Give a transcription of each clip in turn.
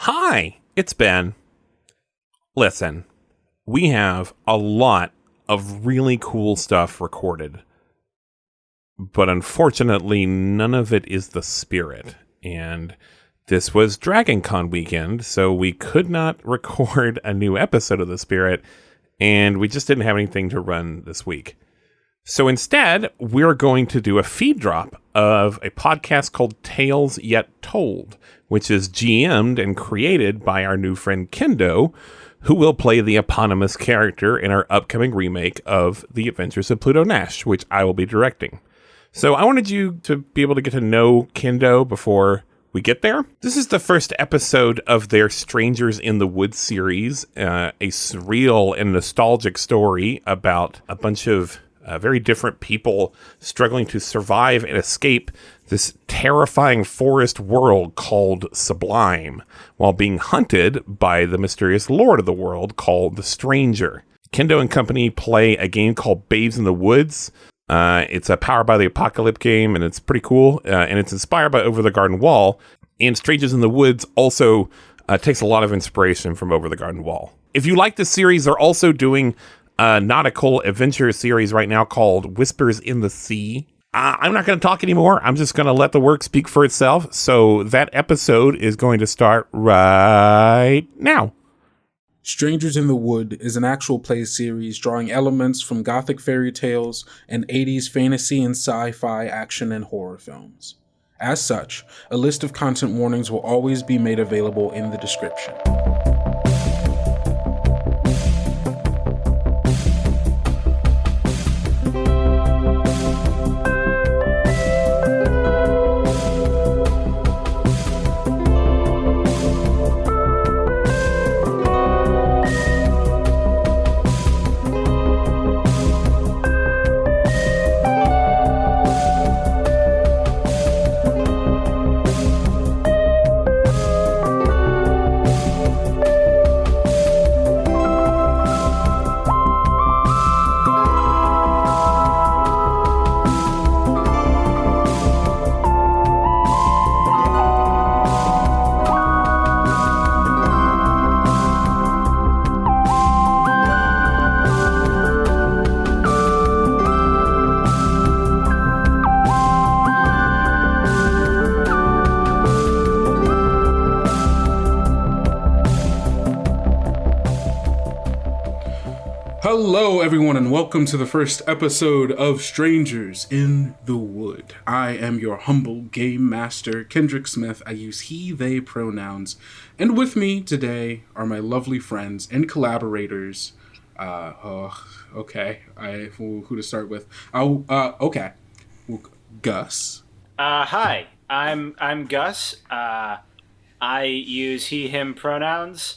Hi, it's Ben. Listen, we have a lot of really cool stuff recorded, but unfortunately, none of it is the spirit. And this was Dragon Con weekend, so we could not record a new episode of The Spirit, and we just didn't have anything to run this week. So instead, we're going to do a feed drop of a podcast called Tales Yet Told, which is GM'd and created by our new friend Kendo, who will play the eponymous character in our upcoming remake of The Adventures of Pluto Nash, which I will be directing. So I wanted you to be able to get to know Kendo before we get there. This is the first episode of their Strangers in the Woods series, a surreal and nostalgic story about a bunch of very different people struggling to survive and escape this terrifying forest world called Sublime, while being hunted by the mysterious lord of the world called the Stranger. Kendo and company play a game called Babes in the Woods. It's a Powered by the Apocalypse game, and it's pretty cool, and it's inspired by Over the Garden Wall. And Strangers in the Woods also takes a lot of inspiration from Over the Garden Wall. If you like this series, they're also doing a nautical adventure series right now called Whispers in the Sea. I'm not going to talk anymore. I'm just going to let the work speak for itself. So that episode is going to start right now. Strangers in the Wood is an actual play series drawing elements from gothic fairy tales and 80s fantasy and sci-fi action and horror films. As such, a list of content warnings will always be made available in the description. Hello, everyone, and welcome to the first episode of Strangers in the Wood. I am your humble game master, Kendrick Smith. I use he, they pronouns. And with me today are my lovely friends and collaborators. Who to start with? Gus. Hi, I'm Gus. I use he, him pronouns.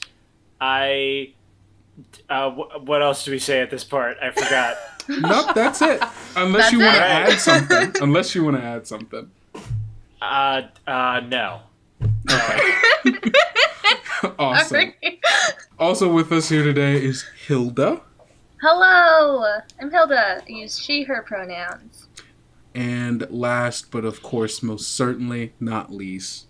What else do we say at this part? I forgot. Nope, that's it. Unless you want to add something. No. Awesome. Also with us here today is Hilda. Hello, I'm Hilda. I use she, her pronouns. And last, but of course most certainly not least,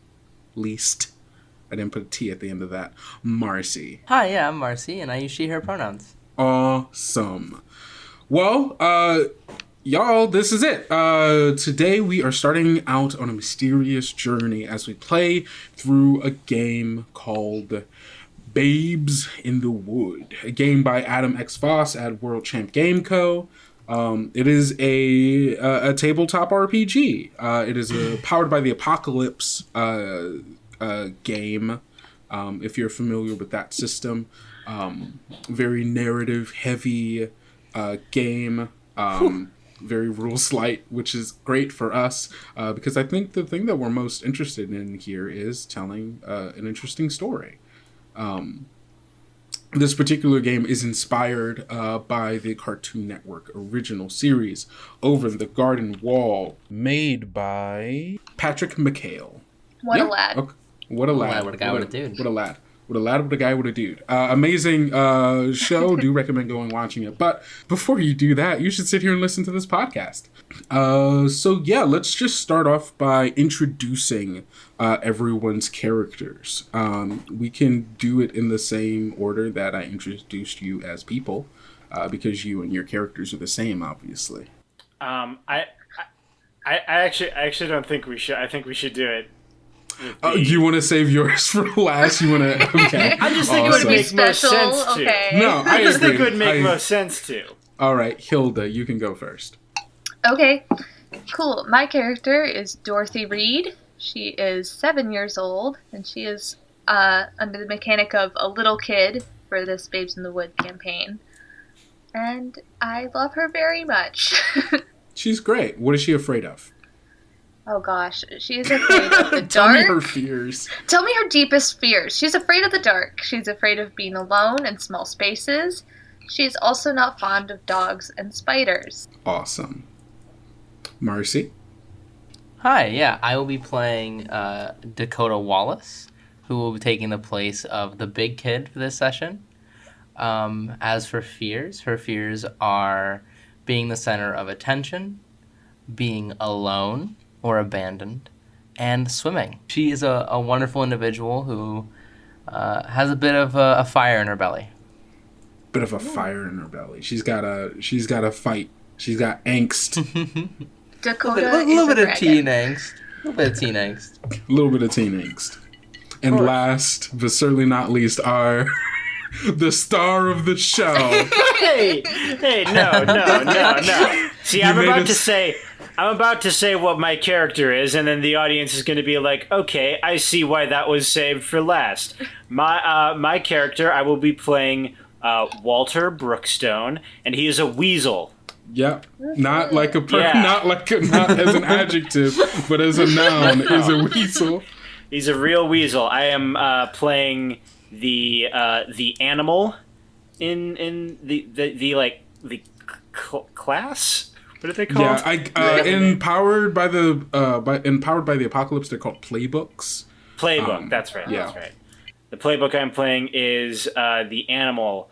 I didn't put a T at the end of that, Marcy. Hi, yeah, I'm Marcy, and I use she, her pronouns. Awesome. Well, y'all, this is it. Today we are starting out on a mysterious journey as we play through a game called Babes in the Wood, a game by Adam X. Voss at World Champ Game Co. It is a tabletop RPG. It is a Powered by the Apocalypse game, if you're familiar with that system. Very narrative heavy game, very rules light, which is great for us because I think the thing that we're most interested in here is telling an interesting story. This particular game is inspired by the Cartoon Network original series Over the Garden Wall, made by Patrick McHale. What a lad. Okay. What a lad. What a guy, what a dude. What a lad. with a lad, with a guy, with a dude. Amazing show. Do recommend going watching it. But before you do that, you should sit here and listen to this podcast. So yeah, let's just start off by introducing everyone's characters. We can do it in the same order that I introduced you as people, because you and your characters are the same, obviously. I actually don't think we should. I think we should do it. Do you want to save yours for last? You want to? Okay. I just think it would make most sense to. Okay. No, I just think it would make most sense to. All right, Hilda, you can go first. Okay, cool. My character is Dorothy Reed. She is 7 years old, and she is under the mechanic of a little kid for this Babes in the Wood campaign. And I love her very much. She's great. What is she afraid of? Oh gosh, she is afraid of the Tell me dark. her fears. Tell me her deepest fears. She's afraid of the dark. She's afraid of being alone in small spaces. She's also not fond of dogs and spiders. Awesome. Marcy? Hi, yeah, I will be playing Dakota Wallace, who will be taking the place of the big kid for this session. As for fears, her fears are being the center of attention, being alone or abandoned, and swimming. She is a wonderful individual who has a bit of a fire in her belly. Bit of a fire in her belly. She's got a fight. She's got angst. Dakota A little is bit a of teen dragon. angst. A little bit of teen angst. A little bit of teen angst. And last, but certainly not least, are the star of the show. Hey, no. See, I'm about to say what my character is, and then the audience is going to be like, okay, I see why that was saved for last. My character, I will be playing Walter Brookstone, and he is a weasel. Yep. Not like a Yeah. not as an adjective, but as a noun, is a weasel. He's a real weasel. I am playing the animal in the class. What are they called? Yeah, empowered by the apocalypse. They're called playbooks. Playbook. That's right. Yeah. That's right. The playbook I'm playing is the animal,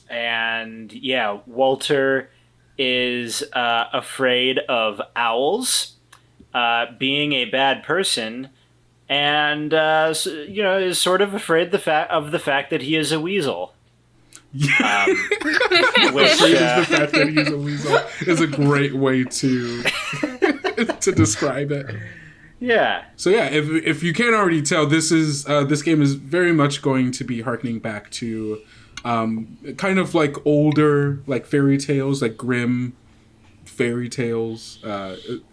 and yeah, Walter is afraid of owls, being a bad person, and is sort of afraid of the fact that he is a weasel. Which The fact that he's a weasel is a great way to to describe it. Yeah. So yeah, if you can't already tell, this game is very much going to be harkening back to kind of like older like fairy tales, like Grimm fairy tales.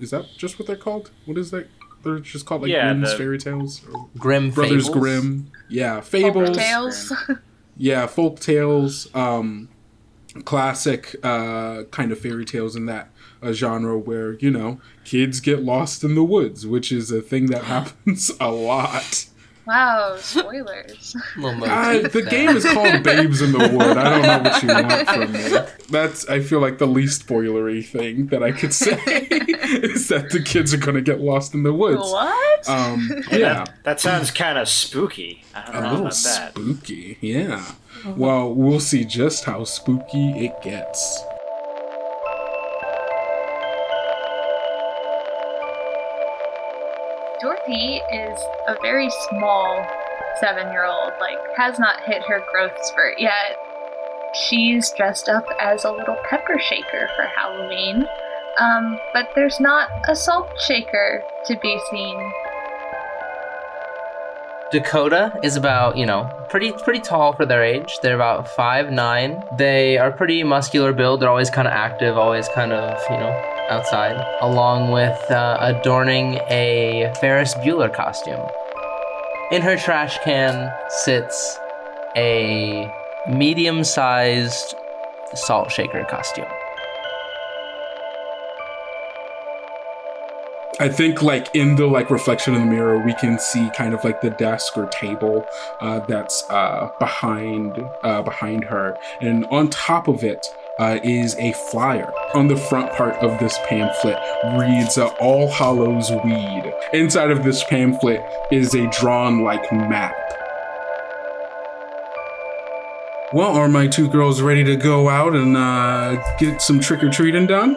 Is that just what they're called? What is that? They're just called like Grimm's fairy tales. Or Grimm Brothers Fables? Grimm. Yeah, fables. Tales. Yeah, folk tales, classic kind of fairy tales in that genre where, kids get lost in the woods, which is a thing that happens a lot. Wow, spoilers. The game is called Babes in the Wood. I don't know what you want from me. That's, I feel like, the least spoilery thing that I could say is that the kids are going to get lost in the woods. What? Yeah. That sounds kind of spooky. I don't know A little about that. spooky, yeah. Well, we'll see just how spooky it gets. Dorothy is a very small 7-year-old, has not hit her growth spurt yet. She's dressed up as a little pepper shaker for Halloween, but there's not a salt shaker to be seen. Dakota is about, pretty tall for their age. They're about 5'9". They are pretty muscular build. They're always kind of active, always kind of, outside, along with adorning a Ferris Bueller costume. In her trash can sits a medium-sized salt shaker costume. I think in the reflection in the mirror, we can see kind of the desk or table that's behind her, and on top of it is a flyer. On the front part of this pamphlet reads All Hallows Weed. Inside of this pamphlet is a drawn map Well, are my two girls ready to go out and get some trick-or-treating done?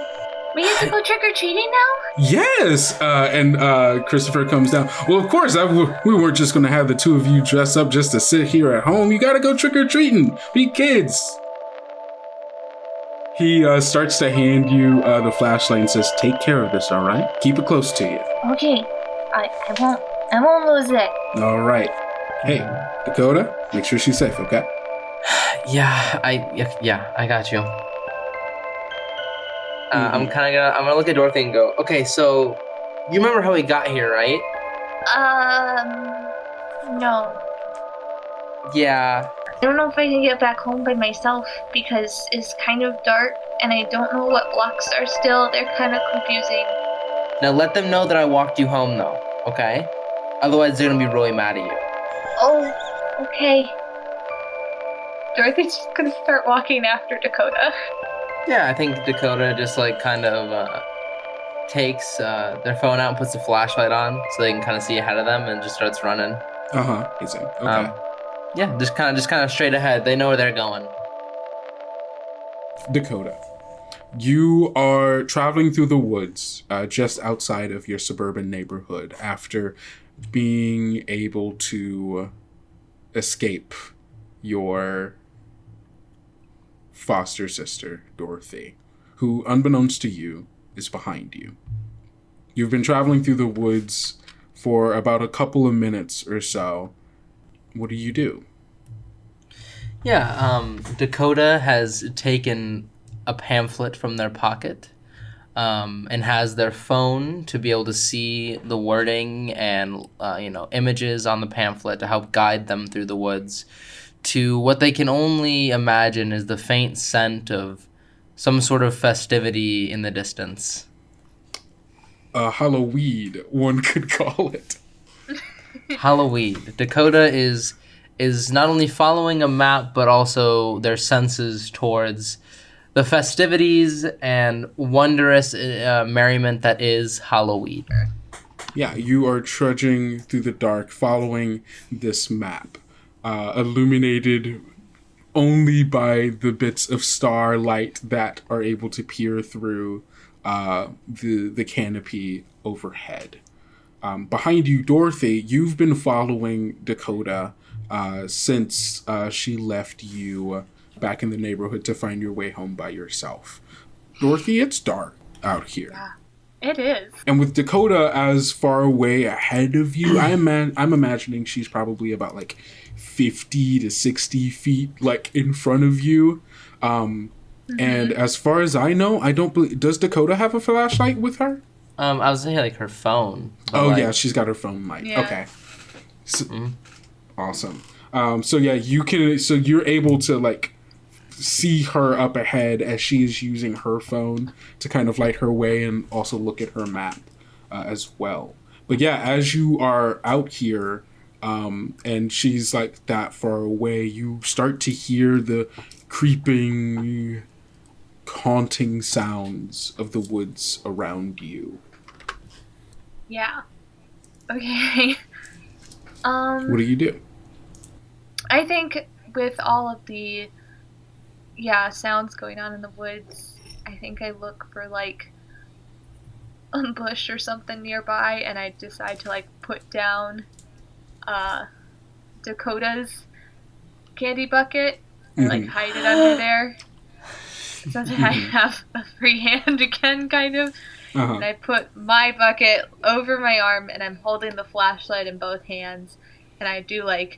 We get to go trick-or-treating now? Yes! And Christopher comes down. Well, of course, we weren't just going to have the two of you dress up just to sit here at home. You got to go trick-or-treating. Be kids. He starts to hand you the flashlight and says, take care of this, all right? Keep it close to you. Okay. I won't lose it. All right. Hey, Dakota, make sure she's safe, okay? Yeah, I got you. I'm gonna look at Dorothy and go, okay, so you remember how we got here, right? No. Yeah. I don't know if I can get back home by myself because it's kind of dark and I don't know what blocks are still. They're kind of confusing. Now let them know that I walked you home, though, okay? Otherwise, they're gonna be really mad at you. Oh, okay. Dorothy's just gonna start walking after Dakota. Yeah, I think Dakota just kind of takes their phone out and puts the flashlight on so they can kind of see ahead of them and just starts running. Amazing. Okay. Yeah, just kind of straight ahead. They know where they're going. Dakota, you are traveling through the woods just outside of your suburban neighborhood after being able to escape your foster sister, Dorothy, who, unbeknownst to you, is behind you. You've been traveling through the woods for about a couple of minutes or so. What do you do? Yeah, Dakota has taken a pamphlet from their pocket and has their phone to be able to see the wording and, images on the pamphlet to help guide them through the woods to what they can only imagine is the faint scent of some sort of festivity in the distance. Halloween, one could call it. Halloween. Dakota is not only following a map, but also their senses towards the festivities and wondrous merriment that is Halloween. Yeah, you are trudging through the dark, following this map, illuminated only by the bits of starlight that are able to peer through the canopy overhead. Behind you, Dorothy, you've been following Dakota since she left you back in the neighborhood to find your way home by yourself. Dorothy, it's dark out here. Yeah, it is. And with Dakota as far away ahead of you, I'm imagining she's probably about 50 to 60 feet in front of you. And as far as I know, I don't believe... Does Dakota have a flashlight with her? I was saying her phone. Oh, yeah, she's got her phone light. Yeah. Okay. So, awesome. So yeah, you're able to see her up ahead as she is using her phone to kind of light her way and also look at her map as well. But yeah, as you are out here and she's that far away, you start to hear the creeping, haunting sounds of the woods around you. Yeah. Okay. What do you do? I think with all of the sounds going on in the woods, I think I look for a bush or something nearby and I decide to put down Dakota's candy bucket and hide it under there so that I have a free hand again, kind of. And I put my bucket over my arm and I'm holding the flashlight in both hands and I do a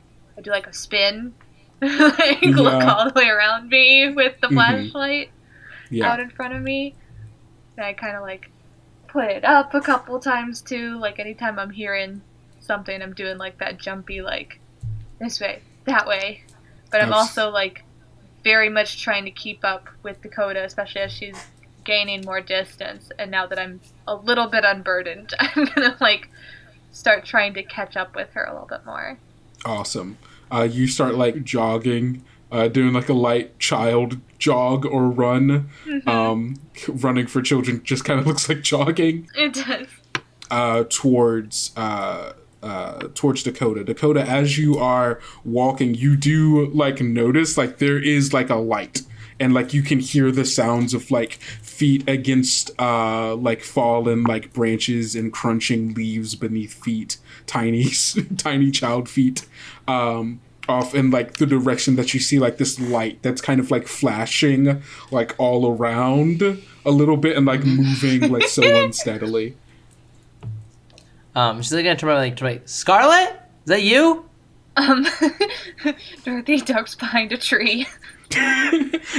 spin, look all the way around me with the flashlight out in front of me. And I kind of put it up a couple times too. Anytime I'm hearing something, I'm doing that jumpy this way, that way. But I'm also very much trying to keep up with Dakota, especially as she's gaining more distance. And now that I'm a little bit unburdened, I'm gonna start trying to catch up with her a little bit more. Awesome. You start jogging, doing a light child jog or run. Running for children just kind of looks like jogging. It does. Towards towards Dakota. Dakota, as you are walking, you do like notice like there is like a light, and like you can hear the sounds of like feet against like fallen like branches and crunching leaves beneath feet, tiny tiny child feet, off in like the direction that you see like this light that's kind of like flashing like all around a little bit and like moving like so unsteadily. She's like gonna turn around like, Scarlet? Is that you? Dorothy ducks behind a tree.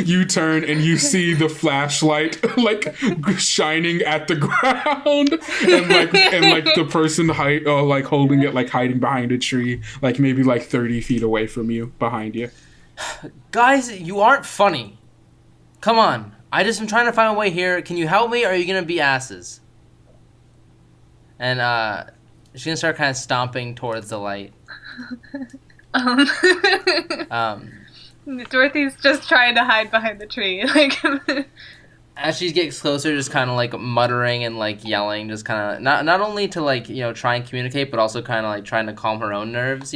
You turn and you see the flashlight like shining at the ground, and like the person like holding it like hiding behind a tree, like maybe like 30 feet away from you, behind you. Guys, you aren't funny. Come on. I just am trying to find a way here. Can you help me, or are you gonna be asses? And she's gonna start kind of stomping towards the light. Dorothy's just trying to hide behind the tree. Like, as she gets closer, just kind of like muttering and like yelling, just kind of not only to like try and communicate, but also kind of like trying to calm her own nerves.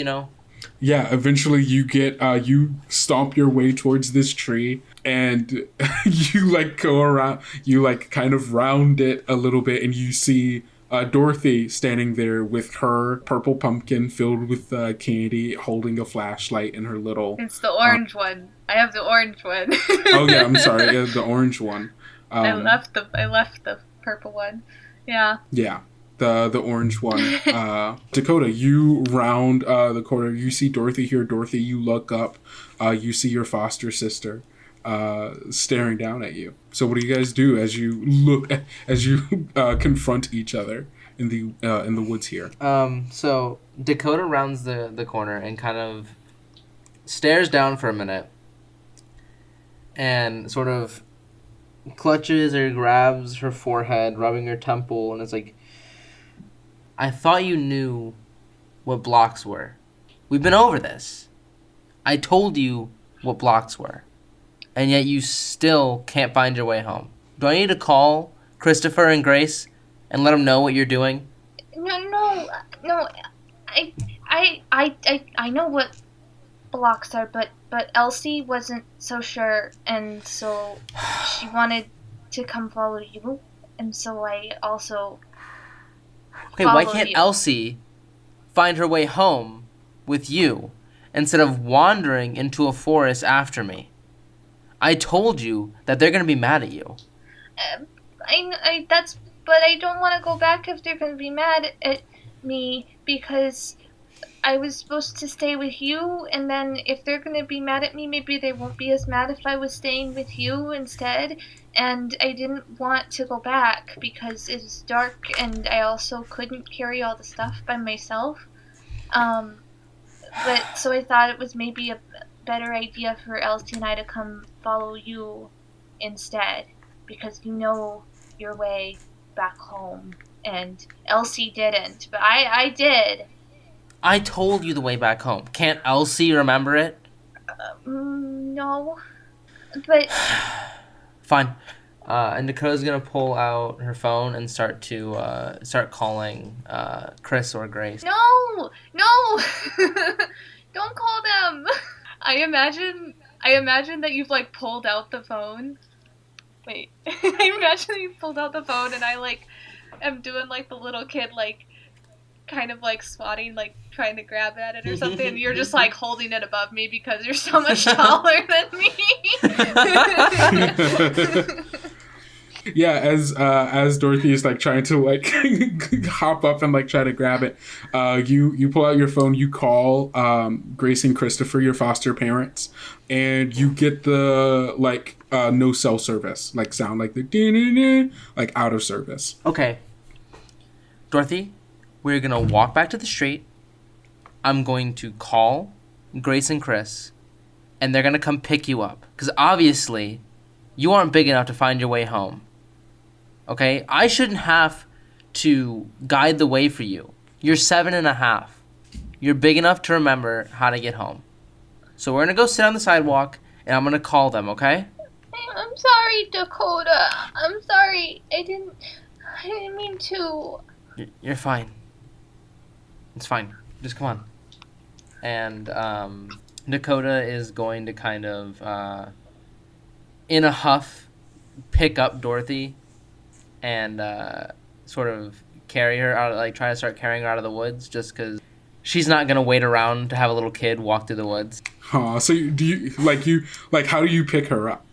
Yeah, eventually you get you stomp your way towards this tree, and you like go around, you like kind of round it a little bit, and you see Dorothy standing there with her purple pumpkin filled with candy, holding a flashlight in her little... It's the orange one. I have the orange one. Oh yeah, I'm sorry, yeah, the orange one. I left the purple one. Yeah. Yeah, the orange one. Dakota, you round the corner. You see Dorothy here. Dorothy, you look up. You see your foster sister staring down at you. So what do you guys do as you confront each other in the woods here? So Dakota rounds the corner and kind of stares down for a minute and sort of clutches or grabs her forehead, rubbing her temple, and it's like, I thought you knew what blocks were. We've been over this. I told you what blocks were. And yet you still can't find your way home. Do I need to call Christopher and Grace and let them know what you're doing? No. I know what blocks are, but Elsie wasn't so sure, and so she wanted to come follow you, and so I also. Okay, why can't Elsie find her way home with you instead of wandering into a forest after me? I told you that they're gonna be mad at you. But I don't want to go back if they're gonna be mad at me, because I was supposed to stay with you, and then if they're gonna be mad at me, maybe they won't be as mad if I was staying with you instead. And I didn't want to go back because it was dark, and I also couldn't carry all the stuff by myself. But so I thought it was maybe a better idea for Elsie and I to come follow you instead, because you know your way back home, and Elsie didn't, but I did. I told you the way back home. Can't Elsie remember it? No, but fine. And Dakota's gonna pull out her phone and start calling Chris or Grace. No, don't call them. I imagine that you've like pulled out the phone. Wait, I imagine that you've pulled out the phone, and I like am doing like the little kid, like kind of like swatting, like trying to grab at it or something, and you're just like holding it above me because you're so much taller than me. Yeah, as Dorothy is like trying to like hop up and like try to grab it, you pull out your phone, you call Grace and Christopher, your foster parents, and you get the like no cell service, like sound, like the like out of service. Okay, Dorothy, we're gonna walk back to the street. I'm going to call Grace and Chris, and they're gonna come pick you up, because obviously you aren't big enough to find your way home. Okay? I shouldn't have to guide the way for you. You're 7.5. You're big enough to remember how to get home. So we're going to go sit on the sidewalk, and I'm going to call them, okay? I'm sorry, Dakota. I'm sorry. I didn't mean to. You're fine. It's fine. Just come on. And Dakota is going to kind of, in a huff, pick up Dorothy and sort of carry her out, like try to start carrying her out of the woods, just because she's not gonna wait around to have a little kid walk through the woods. So how do you pick her up?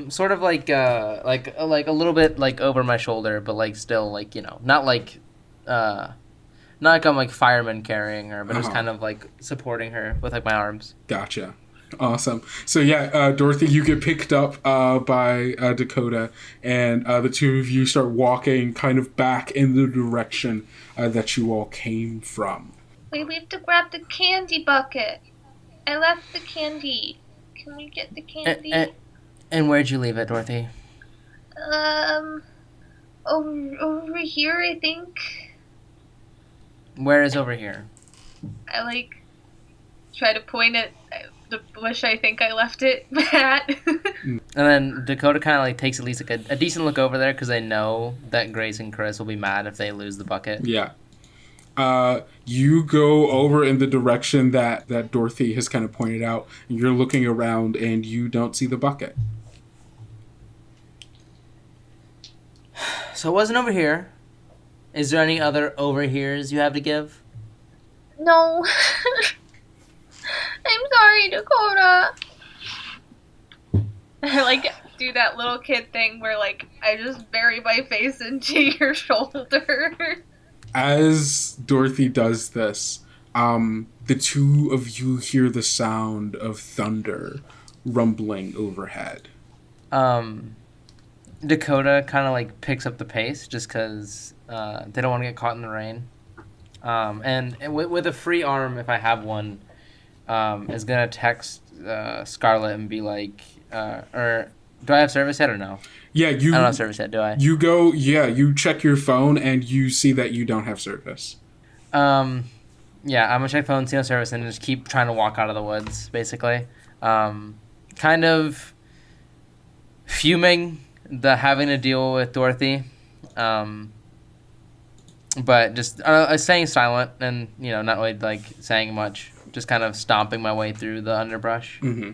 Sort of like a little bit like over my shoulder, but like still like, you know, not like I'm like fireman carrying her, but just kind of like supporting her with like my arms. Gotcha. Awesome. So yeah, Dorothy, you get picked up by Dakota, and the two of you start walking kind of back in the direction that you all came from. We have to grab the candy bucket. I left the candy. Can we get the candy? And where'd you leave it, Dorothy? Over here, I think. Where is over here? I like try to point at the bush I think I left it at. And then Dakota kind of like takes at least like a decent look over there because they know that Grace and Chris will be mad if they lose the bucket. Yeah. You go over in the direction that Dorothy has kind of pointed out. You're looking around and you don't see the bucket. So it wasn't over here. Is there any other over heres you have to give? No. I'm sorry, Dakota. I like do that little kid thing where like I just bury my face into your shoulder. As Dorothy does this, the two of you hear the sound of thunder rumbling overhead. Dakota kind of like picks up the pace just because they don't want to get caught in the rain. And with a free arm, if I have one, is gonna text Scarlett and be like, or do I have service yet or no? Yeah, I don't have service yet, do I? You go, yeah, you check your phone and you see that you don't have service. Yeah, I'm gonna check phone, see no service, and just keep trying to walk out of the woods, basically. Kind of fuming the having to deal with Dorothy, but just staying silent and, you know, not really like saying much, just kind of stomping my way through the underbrush. Mm-hmm.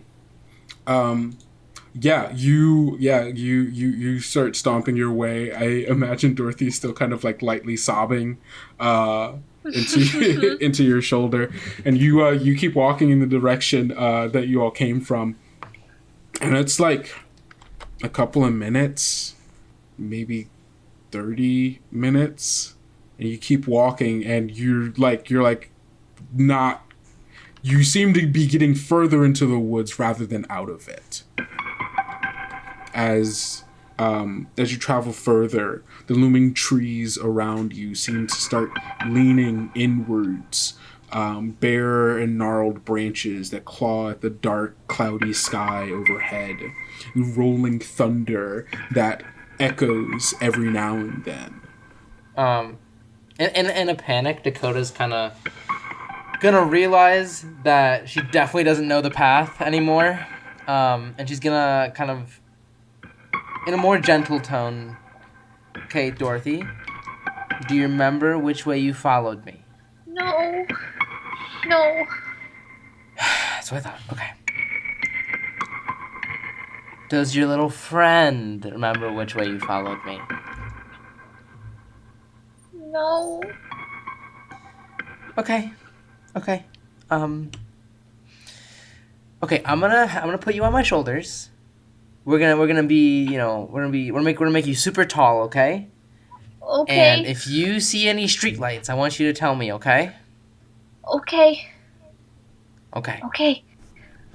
You start stomping your way. I imagine Dorothy's still kind of like lightly sobbing into your shoulder, and you keep walking in the direction that you all came from, and it's like a couple of minutes, maybe 30 minutes, and you keep walking, and you're not. You seem to be getting further into the woods rather than out of it. As you travel further, the looming trees around you seem to start leaning inwards, bare and gnarled branches that claw at the dark, cloudy sky overhead, rolling thunder that echoes every now and then. In a panic, Dakota's kind of gonna realize that she definitely doesn't know the path anymore, and she's gonna kind of, in a more gentle tone, okay, Dorothy, do you remember which way you followed me? No. That's what I thought. Okay. Does your little friend remember which way you followed me? No. Okay. Okay, I'm gonna put you on my shoulders. We're gonna be, you know, we're gonna make you super tall, okay? Okay. And if you see any streetlights, I want you to tell me, okay? Okay. Okay. Okay.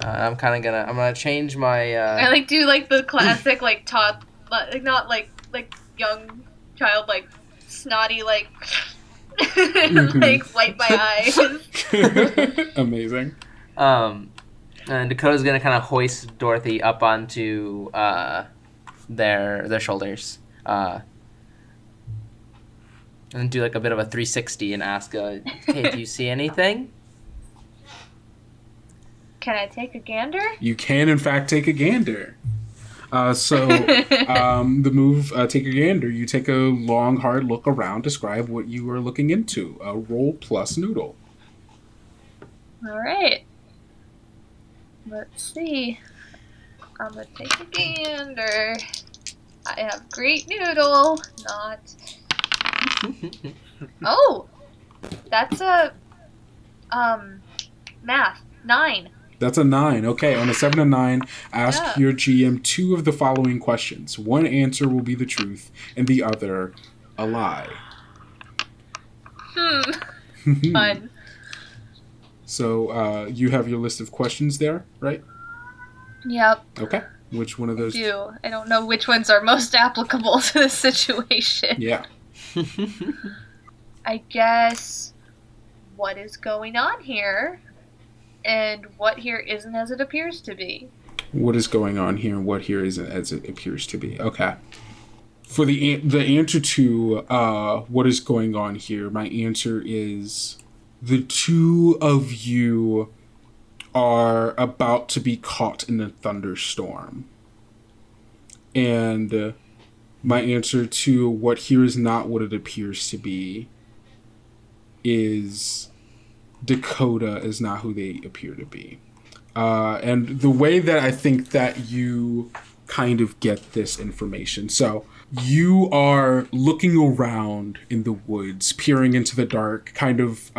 I'm gonna change my. I like do like the classic like tot, like not like young child like snotty like. Like wipe my eyes. Amazing. And Dakota's gonna kind of hoist Dorothy up onto their shoulders, and do like a bit of a 360 and ask, "Hey, do you see anything?" Can I take a gander? You can, in fact, take a gander. The move, take a gander. You take a long, hard look around, describe what you are looking into. Roll plus noodle. All right. Let's see. I'm gonna take a gander. I have great noodle, not. Oh, that's a math 9. That's a 9. Okay, on a 7 and 9, ask your GM 2 of the following questions. One answer will be the truth, and the other a lie. Fun. So you have your list of questions there, right? Yep. Okay. Which one of those? I don't know which ones are most applicable to the situation. Yeah. I guess what is going on here, and what here isn't as it appears to be. What is going on here, and what here isn't as it appears to be. Okay. For the answer to what is going on here, my answer is the two of you are about to be caught in a thunderstorm. And my answer to what here is not what it appears to be is Dakota is not who they appear to be. And the way that I think that you kind of get this information. So you are looking around in the woods, peering into the dark, kind of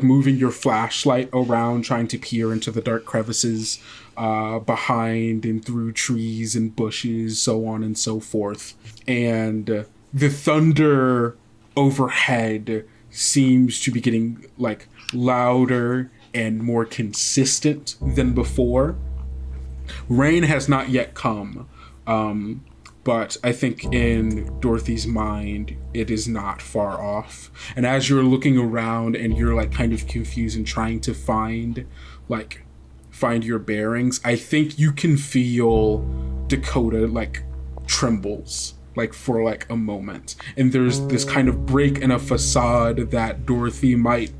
moving your flashlight around, trying to peer into the dark crevices behind and through trees and bushes, so on and so forth. And the thunder overhead seems to be getting louder and more consistent than before. Rain has not yet come, but I think in Dorothy's mind, it is not far off. And as you're looking around and you're kind of confused and trying to find your bearings, I think you can feel Dakota trembles for a moment. And there's this kind of break in a facade that Dorothy might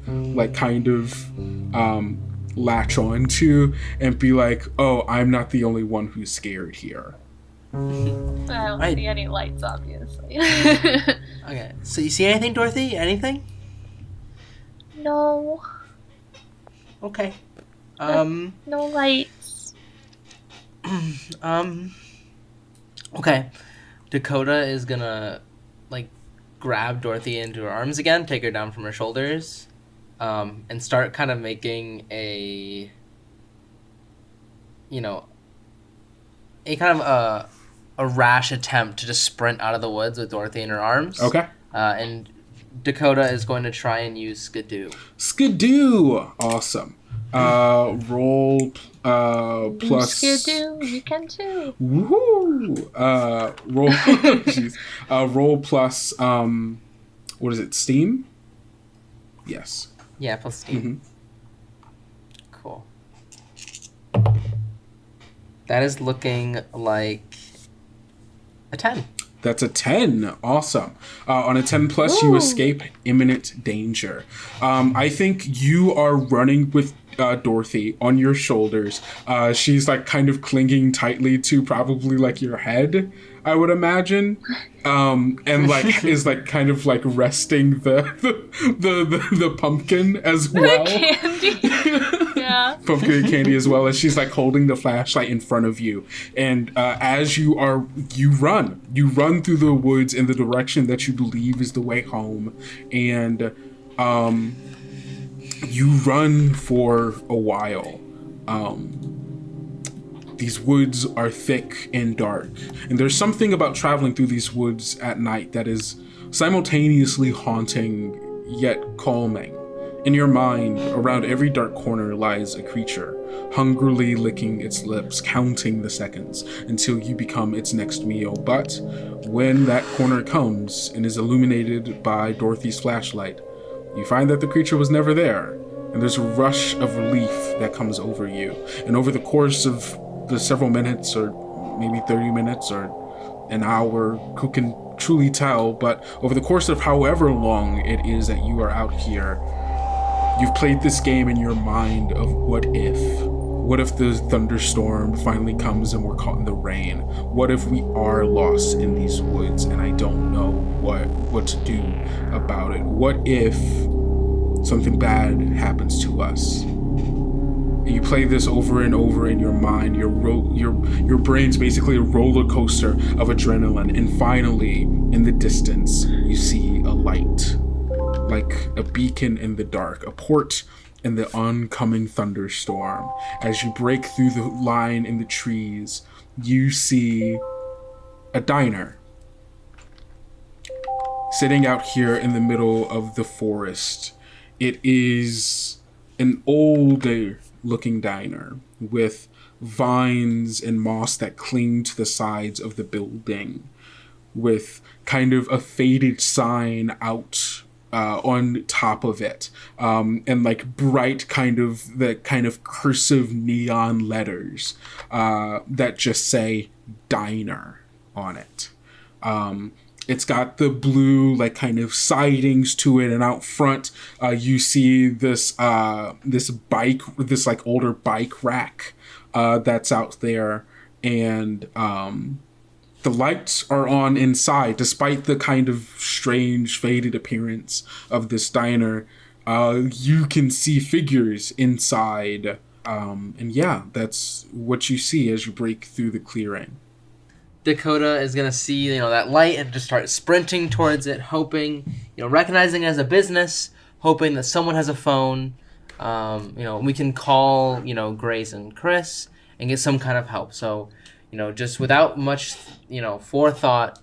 latch on to and be like, oh, I'm not the only one who's scared here. I don't see any lights, obviously. Okay, so you see anything, Dorothy? Anything? No. Okay. No lights. Okay. Dakota is gonna grab Dorothy into her arms again, take her down from her shoulders, and start kind of making a rash attempt to just sprint out of the woods with Dorothy in her arms. Okay. And Dakota is going to try and use Skidoo. Skidoo! Awesome. Roll plus... Skidoo, you can too. Woohoo! Roll... Jeez. Roll plus... what is it? Steam? Yes. Yeah, plus Steam. Mm-hmm. Cool. That is looking like a 10. That's a 10. Awesome. On a 10 plus, you escape imminent danger. I think you are running with Dorothy on your shoulders. She's kind of clinging tightly to probably your head, I would imagine. And is kind of resting the pumpkin as well. Candy. Yeah. Pumpkin and candy as well, as she's holding the flashlight in front of you. And as you run through the woods in the direction that you believe is the way home. And you run for a while. These woods are thick and dark, and there's something about traveling through these woods at night that is simultaneously haunting yet calming. In your mind, around every dark corner lies a creature, hungrily licking its lips, counting the seconds until you become its next meal. But when that corner comes and is illuminated by Dorothy's flashlight, you find that the creature was never there, and there's a rush of relief that comes over you. And over the course of the several minutes, or maybe 30 minutes, or an hour, who can truly tell, but over the course of however long it is that you are out here, you've played this game in your mind of what What if the thunderstorm finally comes and we're caught in the rain? What if we are lost in these woods and I don't know what to do about it? What if something bad happens to us? You play this over and over in your mind. Your brain's basically a roller coaster of adrenaline. And finally, in the distance, you see a light, like a beacon in the dark, a port in the oncoming thunderstorm. As you break through the line in the trees, you see a diner sitting out here in the middle of the forest. It is an older looking diner with vines and moss that cling to the sides of the building, with kind of a faded sign out on top of it, and like bright kind of cursive neon letters that just say diner on it. It's got the blue like kind of sidings to it, and out front you see this like older bike rack that's out there, and the lights are on inside. Despite the kind of strange faded appearance of this diner, you can see figures inside, and yeah, that's what you see as you break through the clearing. Dakota is going to see, that light and just start sprinting towards it, hoping, recognizing it as a business, hoping that someone has a phone, we can call, Grace and Chris and get some kind of help. So, just without much, forethought,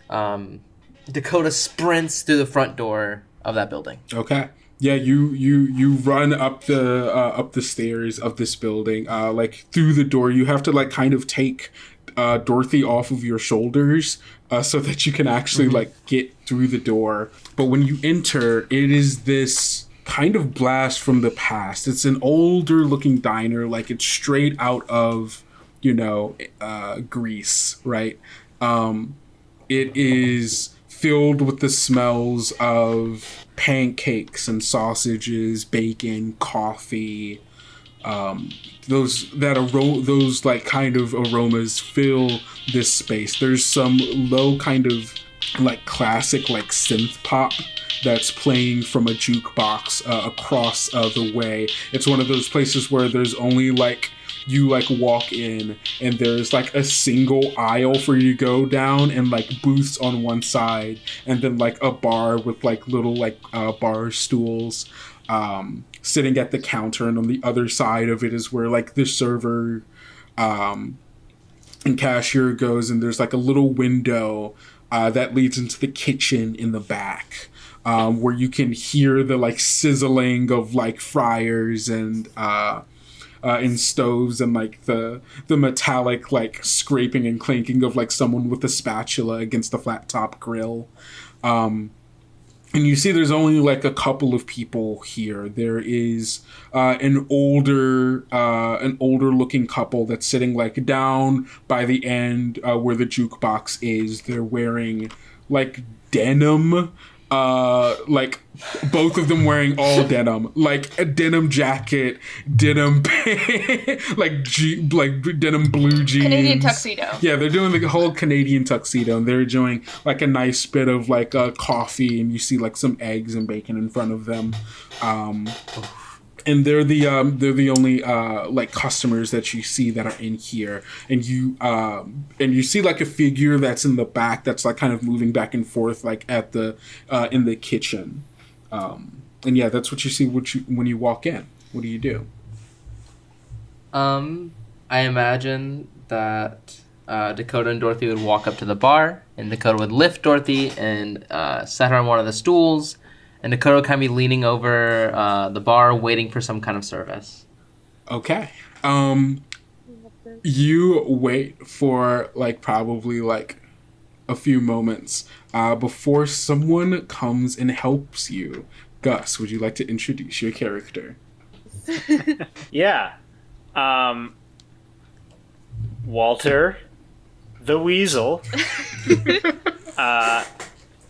Dakota sprints through the front door of that building. Okay. Yeah, you run up the stairs of this building, like through the door. You have to like kind of take Dorothy off of your shoulders so that you can actually like get through the door. But when you enter, it is this kind of blast from the past. It's an older looking diner, like it's straight out of Greece, right? It is filled with the smells of pancakes and sausages, bacon, coffee. Those like kind of aromas fill this space. There's some low kind of like classic like synth pop that's playing from a jukebox across the way. It's one of those places where there's only like you like walk in and there's like a single aisle for you to go down and like booths on one side, and then like a bar with like little like bar stools sitting at the counter, and on the other side of it is where like the server and cashier goes, and there's like a little window that leads into the kitchen in the back, where you can hear the like sizzling of like fryers and stoves, and like the metallic like scraping and clinking of like someone with a spatula against the flat top grill. And you see there's only like a couple of people here. There is an older looking couple that's sitting like down by the end where the jukebox is. They're wearing like denim, like both of them wearing all denim, like a denim jacket, denim like denim blue jeans, Canadian tuxedo. Yeah, they're doing the whole Canadian tuxedo, and they're enjoying like a nice bit of like coffee, and you see like some eggs and bacon in front of them. And they're the only like customers that you see that are in here, and you see like a figure that's in the back that's like kind of moving back and forth like at the in the kitchen, and yeah, that's what you see when you walk in. What do you do? I imagine that Dakota and Dorothy would walk up to the bar, and Dakota would lift Dorothy and set her on one of the stools. And Dakota would kind of be leaning over the bar, waiting for some kind of service. Okay. You wait for like probably like a few moments before someone comes and helps you. Gus, would you like to introduce your character? Yeah. Walter the Weasel.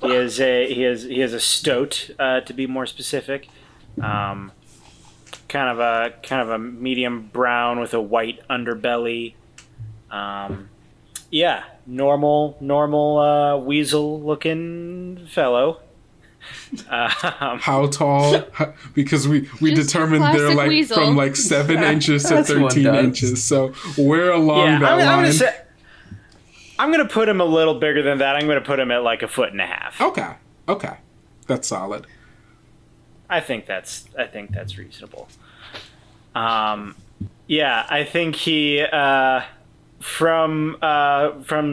He has a stoat, to be more specific. kind of a medium brown with a white underbelly. Yeah, normal weasel looking fellow. How tall? Because we Just determined they're classic like weasel. from like 7 inches to That's what 13 does. inches. So we're along that I'm line. gonna put him a little bigger than that. I'm gonna put him at like 1.5 feet. Okay, that's solid. I think that's reasonable. Yeah, I think he from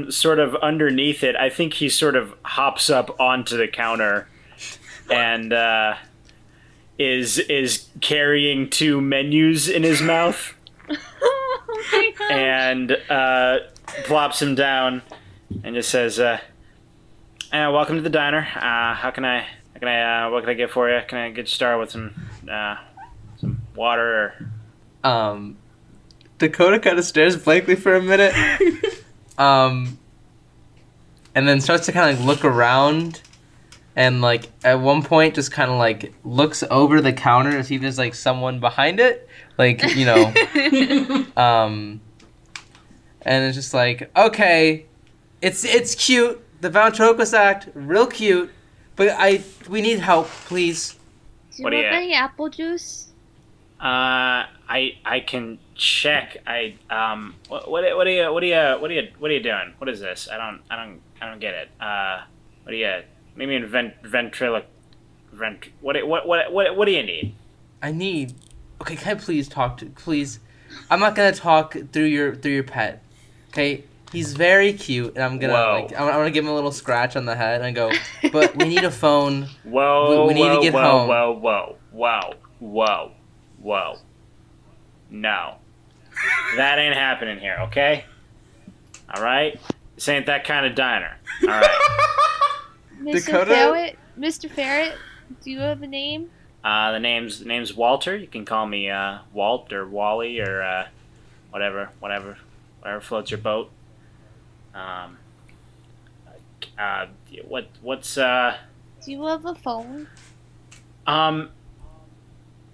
sort of underneath it, I think he sort of hops up onto the counter and is carrying 2 menus in his mouth Oh my God. and plops him down and just says, "Welcome to the diner. What can I get for you? Can I get you started with some water?" Dakota kind of stares blankly for a minute, and then starts to kind of like look around, and like at one point just kind of like looks over the counter to see if there's like someone behind it, like, you know, and it's just like, okay, it's cute, the Ventriloquist Act, real cute, but we need help, please. Do you What do want you- any apple juice? I can check. What are you doing? What is this? I don't get it. What do you? Maybe what do you need? I need. Okay, can I please talk to? Please, I'm not gonna talk through your pet. Okay, he's very cute, and I'm gonna Whoa. I'm gonna give him a little scratch on the head and go. But we need a phone. Whoa, We need to get home. Whoa. No. That ain't happening here, okay? Alright? This ain't that kind of diner. Alright. Mr. Dakota? Ferret? Mr. Ferret? Do you have a name? The name's Walter. You can call me Walt or Wally or whatever floats your boat. What's Do you have a phone?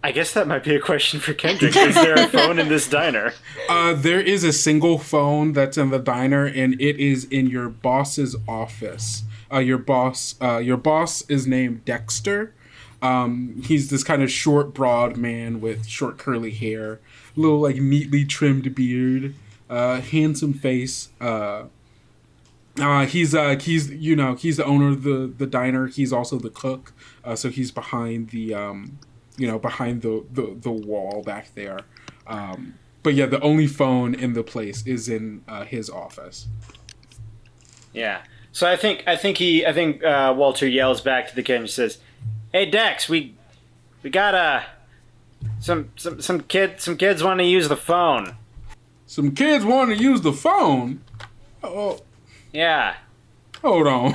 I guess that might be a question for Kendrick. Is there a phone in this diner? There is a single phone that's in the diner, and it is in your boss's office. Your boss is named Dexter. He's this kind of short, broad man with short, curly hair, little like neatly trimmed beard, handsome face. He's the owner of the diner. He's also the cook. So he's behind the behind the wall back there. But yeah, the only phone in the place is in his office. Yeah. So I think Walter yells back to the kid and says, "Hey Dex, we got some kids want to use the phone." Some kids want to use the phone. Oh, Yeah. hold on.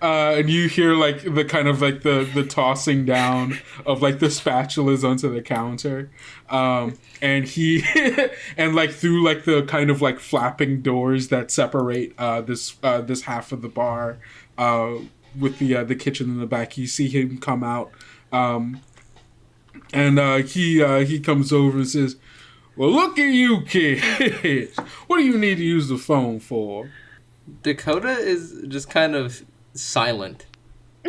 And you hear like the kind of like the tossing down of like the spatulas onto the counter. And he and like through like the kind of like flapping doors that separate this half of the bar with the kitchen in the back, you see him come out. And he comes over and says, "Well, look at you kids. What do you need to use the phone for?" Dakota is just kind of silent,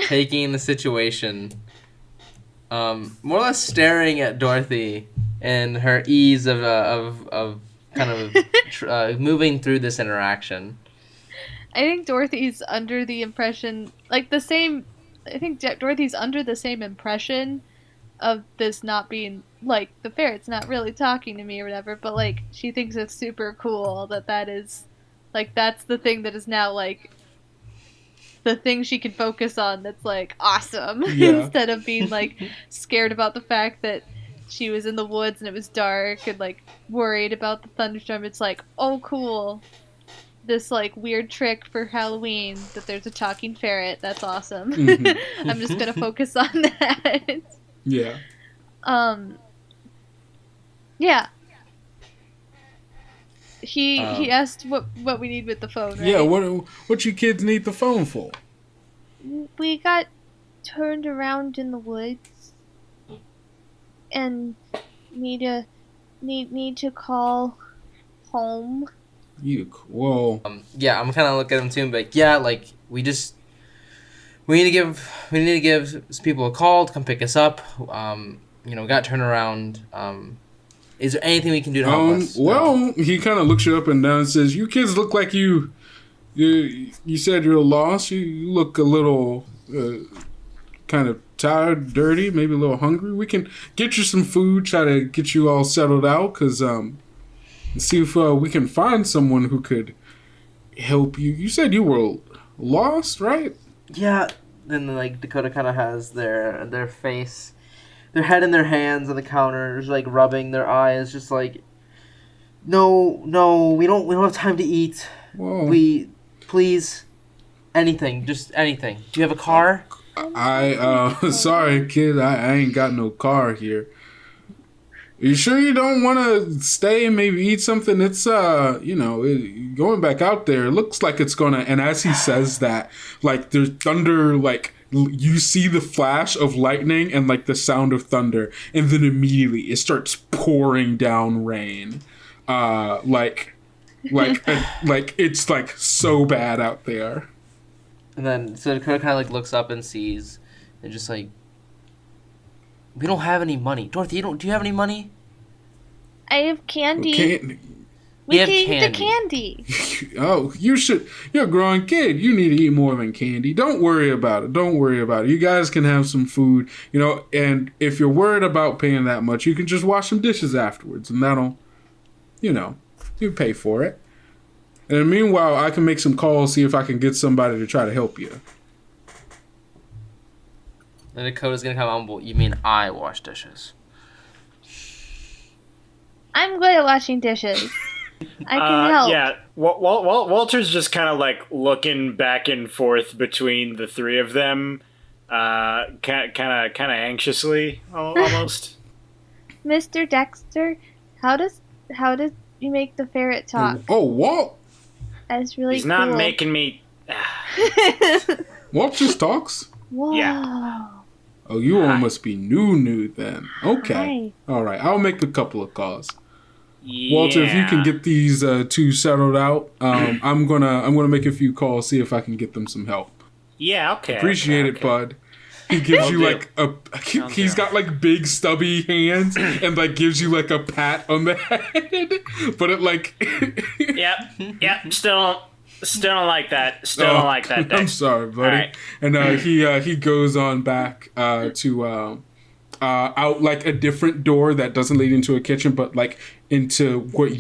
taking the situation, more or less staring at Dorothy and her ease of kind of moving through this interaction. I think Dorothy's under the impression, Dorothy's under the same impression of this not being, like, the ferret's not really talking to me or whatever, but, like, she thinks it's super cool that is, like, that's the thing that is now, like, the thing she can focus on that's, like, awesome. Yeah. Instead of being, like, scared about the fact that she was in the woods and it was dark and, like, worried about the thunderstorm. It's like, oh, cool. This, like, weird trick for Halloween that there's a talking ferret. That's awesome. Mm-hmm. I'm just gonna focus on that. Yeah. Yeah. He asked what we need with the phone, right? Yeah, what you kids need the phone for? We got turned around in the woods, and need to call home. Whoa. Yeah, I'm kind of looking at him too and be like, yeah, like we need to give some people a call to come pick us up. We got turned around. Is there anything we can do to help us? Well, he kind of looks you up and down and says, "You kids look like you said you're lost. You look a little kind of tired, dirty, maybe a little hungry. We can get you some food, try to get you all settled out, cause see if we can find someone who could help you. You said you were lost, right?" Yeah. Then like Dakota kind of has their face, their head in their hands on the counter, just like rubbing their eyes, just like, no, we don't have time to eat. Whoa. We, please, anything, just anything. Do you have a car? Sorry, kid, I ain't got no car here. Are you sure you don't want to stay and maybe eat something? It's, going back out there, it looks like it's gonna, and as he says that, like, there's thunder, like, you see the flash of lightning and, like, the sound of thunder, and then immediately it starts pouring down rain. Like, it's, like, so bad out there. And then, so Dakota kind of, like, looks up and sees, and just, like, we don't have any money. Dorothy, do you have any money? I have candy. We have can eat candy. the candy. Oh, you're a growing kid. You need to eat more than candy. Don't worry about it. You guys can have some food, and if you're worried about paying that much, you can just wash some dishes afterwards, and that'll, you pay for it. And meanwhile, I can make some calls, see if I can get somebody to try to help you. Then Dakota's gonna come on. Well, you mean I wash dishes? I'm good at washing dishes. I can help. Yeah, Walter's just kind of like looking back and forth between the three of them, kind of anxiously, almost. Mr. Dexter, how does you make the ferret talk? Oh, Walt! That's really He's cool. not making me. Walt just talks. Whoa. Yeah. Oh, you all must be new then. Okay. Hi. All right. I'll make a couple of calls. Yeah. Walter, if you can get these two settled out, I'm gonna make a few calls, see if I can get them some help. Yeah. Okay. Appreciate it, bud. He gives you like he's got like big stubby hands and like gives you like a pat on the head, but it like. Yep. Still don't like that. Don't like that. I'm sorry, buddy. Right. And he goes on back to out like a different door that doesn't lead into a kitchen, but like into what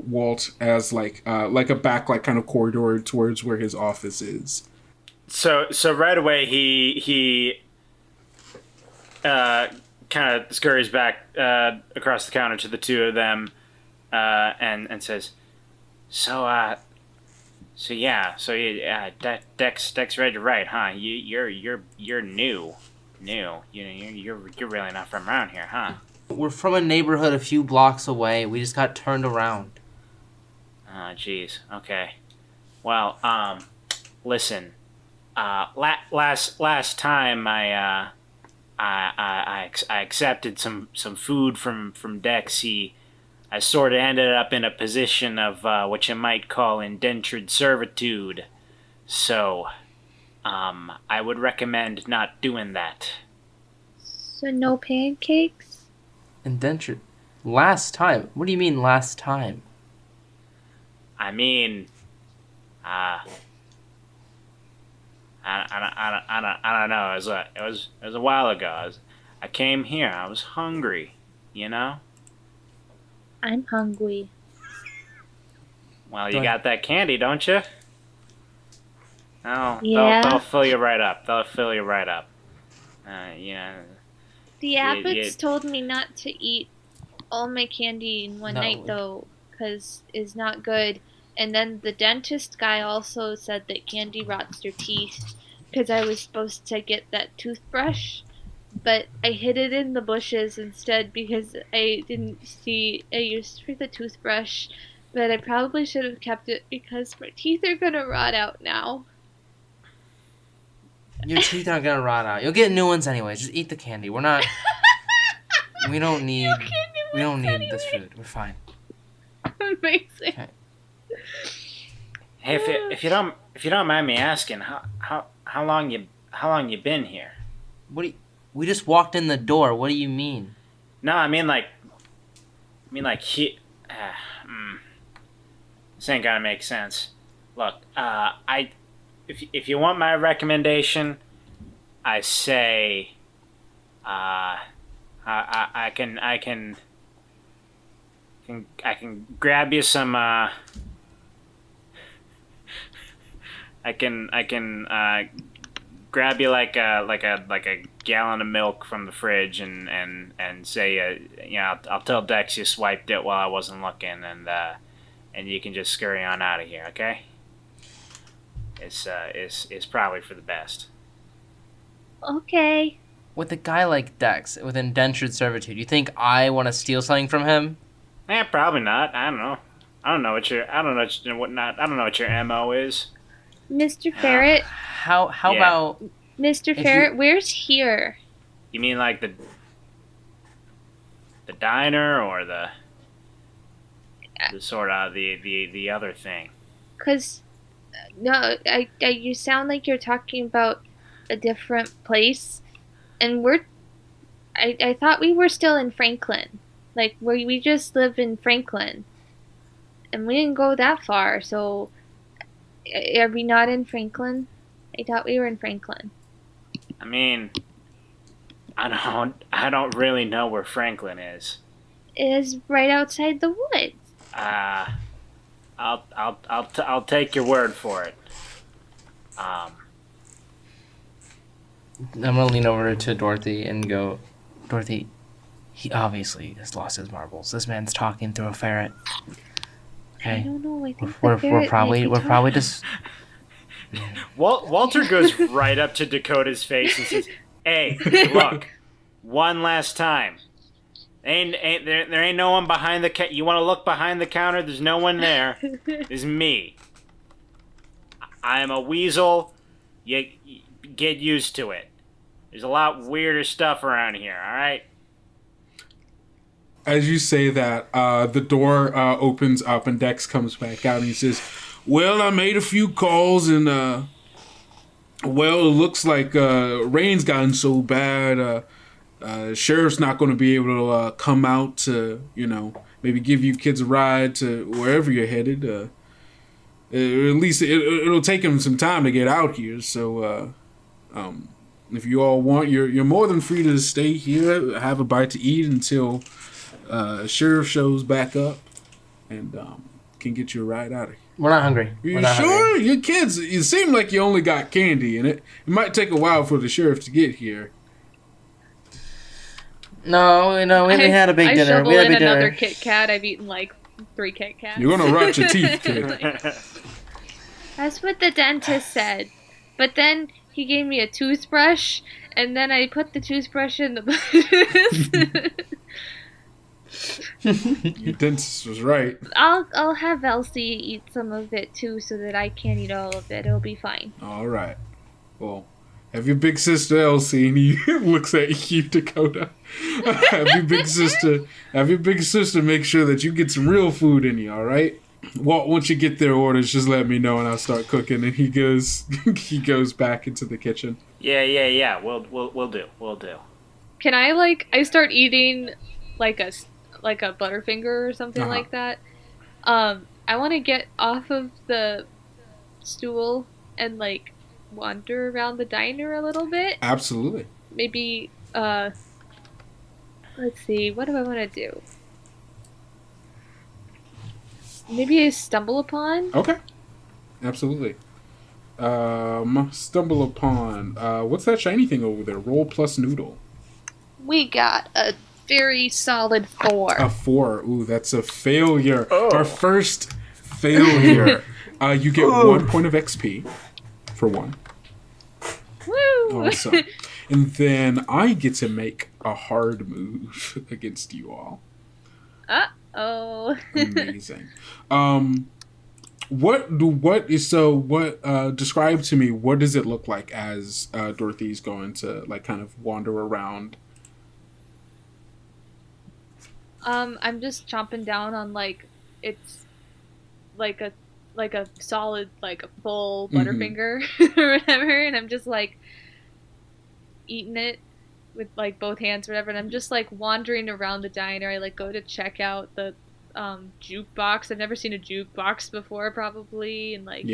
Walt, as like a back like kind of corridor towards where his office is. So right away he kind of scurries back across the counter to the two of them and says, So Dex ready to write, huh? You're new. You're really not from around here, huh? We're from a neighborhood a few blocks away. We just got turned around. Oh, jeez. Okay. Well, listen. Last time I accepted some food from Dex. I sort of ended up in a position of what you might call indentured servitude. So, I would recommend not doing that. So no pancakes? Indentured? Last time? What do you mean last time? I mean, I don't know. It was a while ago. I came here. I was hungry. I'm hungry. Well, you got that candy, don't you? Oh, Yeah. they'll fill you right up. The Abbots told me not to eat all my candy in one night, though, because it's not good. And then the dentist guy also said that candy rots your teeth, because I was supposed to get that toothbrush, but I hid it in the bushes instead because I didn't see a use for the toothbrush, but I probably should have kept it because my teeth are gonna rot out now. Your teeth aren't gonna rot out. You'll get new ones anyway. Just eat the candy. We don't need... You kidding We don't need this food. We're fine. Amazing. Okay. Hey, if you don't mind me asking, how long you been here? We just walked in the door. What do you mean? No, I mean like he. This ain't gonna make sense. Look, if you want my recommendation, I say, I can grab you some. I can grab you like a gallon of milk from the fridge and say I'll tell Dex you swiped it while I wasn't looking and you can just scurry on out of here, okay? It's probably for the best. Okay. With a guy like Dex, with indentured servitude, you think I want to steal something from him? Probably not. I don't know. I don't know what your MO is. Mr. Ferret. How about Mr. Ferret, where's here? You mean like the diner or the sort of the other thing? Cause no, you sound like you're talking about a different place, and I thought we were still in Franklin, like we just live in Franklin, and we didn't go that far. So, are we not in Franklin? I thought we were in Franklin. I mean, I don't really know where Franklin is. It is right outside the woods. I'll take your word for it. I'm gonna lean over to Dorothy and go, Dorothy, he obviously has lost his marbles. This man's talking through a ferret. Okay. I don't know. I think we're probably just. Walter goes right up to Dakota's face and says, "Hey, look, one last time. There ain't no one behind the you want to look behind the counter? There's no one there. It's me. I am a weasel. You get used to it. There's a lot weirder stuff around here. All right." As you say that, the door opens up and Dex comes back out and he says, "Well, I made a few calls and, well, it looks like rain's gotten so bad, sheriff's not going to be able to come out to, maybe give you kids a ride to wherever you're headed. At least it'll take him some time to get out here, so if you all want, you're more than free to stay here, have a bite to eat until sheriff shows back up and can get you a ride out of here." We're not hungry. You sure? Your kids, it seem like you only got candy in it. It might take a while for the sheriff to get here. No, we had a big dinner. We had a big another dinner. Kit Kat. I've eaten like 3 Kit Kats. You're gonna rot your teeth, kid. That's what the dentist said. But then he gave me a toothbrush, and then I put the toothbrush in the Your dentist was right. I'll have Elsie eat some of it too, so that I can't eat all of it. It'll be fine. All right. Well, have your big sister Elsie, and he looks at you, Dakota. Have your big sister make sure that you get some real food in you. All right. Well, once you get their orders, just let me know, and I'll start cooking. And he goes back into the kitchen. Yeah. We'll do. Can I start eating like a Butterfinger or something like that. I want to get off of the stool and wander around the diner a little bit. Absolutely. Maybe let's see, what do I want to do? Maybe I stumble upon. Okay. Absolutely. Stumble upon. What's that shiny thing over there? Roll plus noodle. We got a very solid 4. A 4. Ooh, that's a failure. Oh. Our first failure. You get 1 point of XP for 1. Woo! Awesome. And then I get to make a hard move against you all. Uh-oh. Amazing. Describe to me, what does it look like as Dorothy's going to kind of wander around? I'm just chomping down on like it's like a solid like a full Butterfinger or whatever, and I'm just like eating it with like both hands or whatever, and I'm just like wandering around the diner. I like go to check out the jukebox. I've never seen a jukebox before probably, and like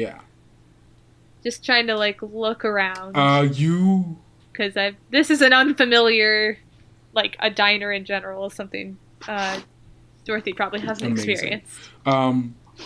just trying to like look around. Because this is an unfamiliar, like a diner in general is something Dorothy probably hasn't experienced.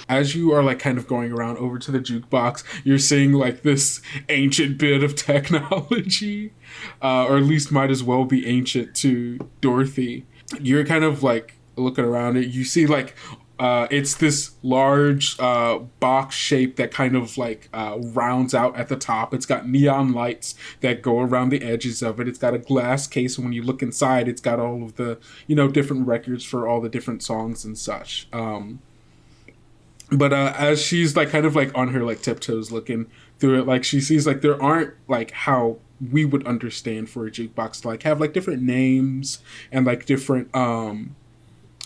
As you are like kind of going around over to the jukebox, you're seeing like this ancient bit of technology, or at least might as well be ancient to Dorothy. You're kind of like looking around it. You see like it's this large box shape that kind of like rounds out at the top. It's got neon lights that go around the edges of it. It's got a glass case, and when you look inside, it's got all of the, different records for all the different songs and such. But as she's like kind of like on her like tiptoes looking through it, like she sees like there aren't like how we would understand for a jukebox to like have like different names and like different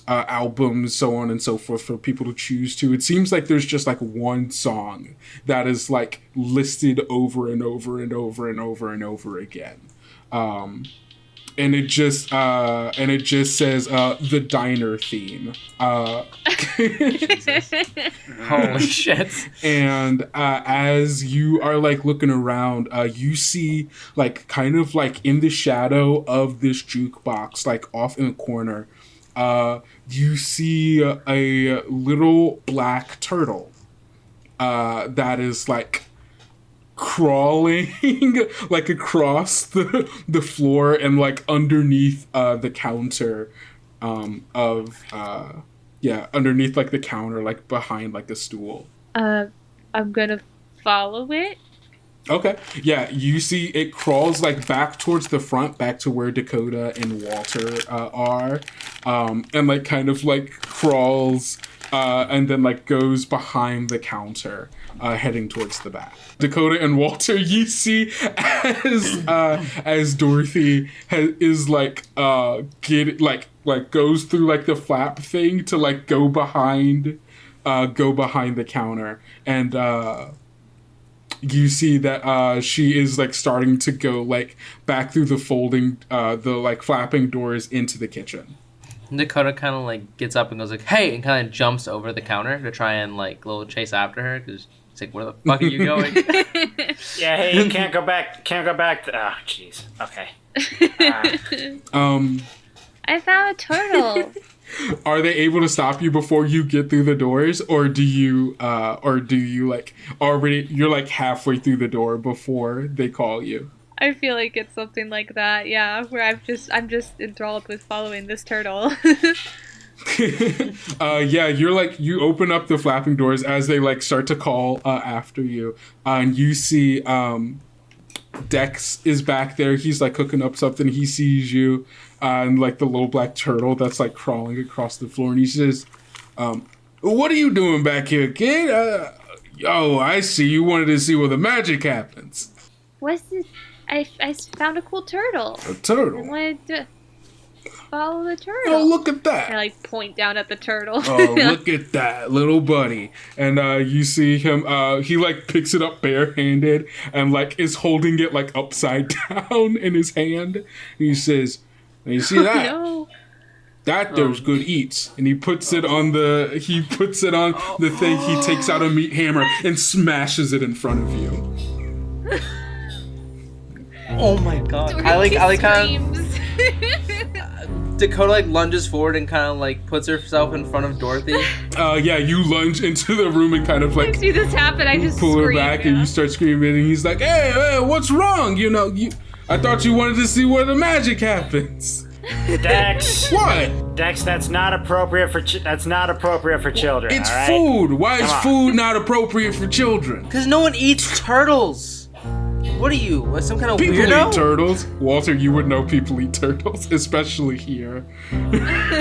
albums, so on and so forth, for people to choose to. It seems like there's just like one song that is like listed over and over and over and over and over again. And it just says the diner theme. Holy shit. And as you are like looking around, you see like kind of like in the shadow of this jukebox, like off in the corner, you see a little black turtle that is like crawling like across the floor and like underneath the counter underneath like the counter, like behind like a stool. I'm gonna follow it. Okay. Yeah, you see it crawls like back towards the front, back to where Dakota and Walter are, and like kind of like crawls and then like goes behind the counter, heading towards the back. Dakota and Walter, you see as Dorothy is like goes through like the flap thing to like go behind the counter, and you see that she is like starting to go like back through the folding the like flapping doors into the kitchen. Dakota kind of like gets up and goes like, "Hey," and kind of jumps over the counter to try and like little chase after her, because it's like, "Where the fuck are you going?" Yeah, hey, you can't go back. Oh, jeez. Okay. I found a turtle. Are they able to stop you before you get through the doors, or do you like already you're like halfway through the door before they call you? I feel like it's something like that, yeah, where I'm just enthralled with following this turtle. Yeah, you're like, you open up the flapping doors as they like start to call after you, and you see Dex is back there. He's like cooking up something. He sees you, and like the little black turtle that's like crawling across the floor, and he says, "What are you doing back here, kid? Oh, I see. You wanted to see where the magic happens." What's this? I found a cool turtle. A turtle? I wanted to follow the turtle. Oh, look at that. And I like point down at the turtle. Oh, look at that little buddy. And you see him, he like picks it up barehanded and like is holding it like upside down in his hand. And he says, "You see that? No. That there's good eats." And he puts it on the thing. He takes out a meat hammer and smashes it in front of you. Oh my god. I like kind of Dakota like lunges forward and kind of like puts herself in front of Dorothy. Yeah, you lunge into the room and kind of like I see this happen. I just pull scream, her back, and you start screaming, and he's like, hey, what's wrong? I thought you wanted to see where the magic happens." Dex. What? Dex, that's not appropriate for children. It's all right? food. Why is food not appropriate for children? Because no one eats turtles. What are you? Some kind of people weirdo? Eat turtles. Walter, you would know people eat turtles, especially here.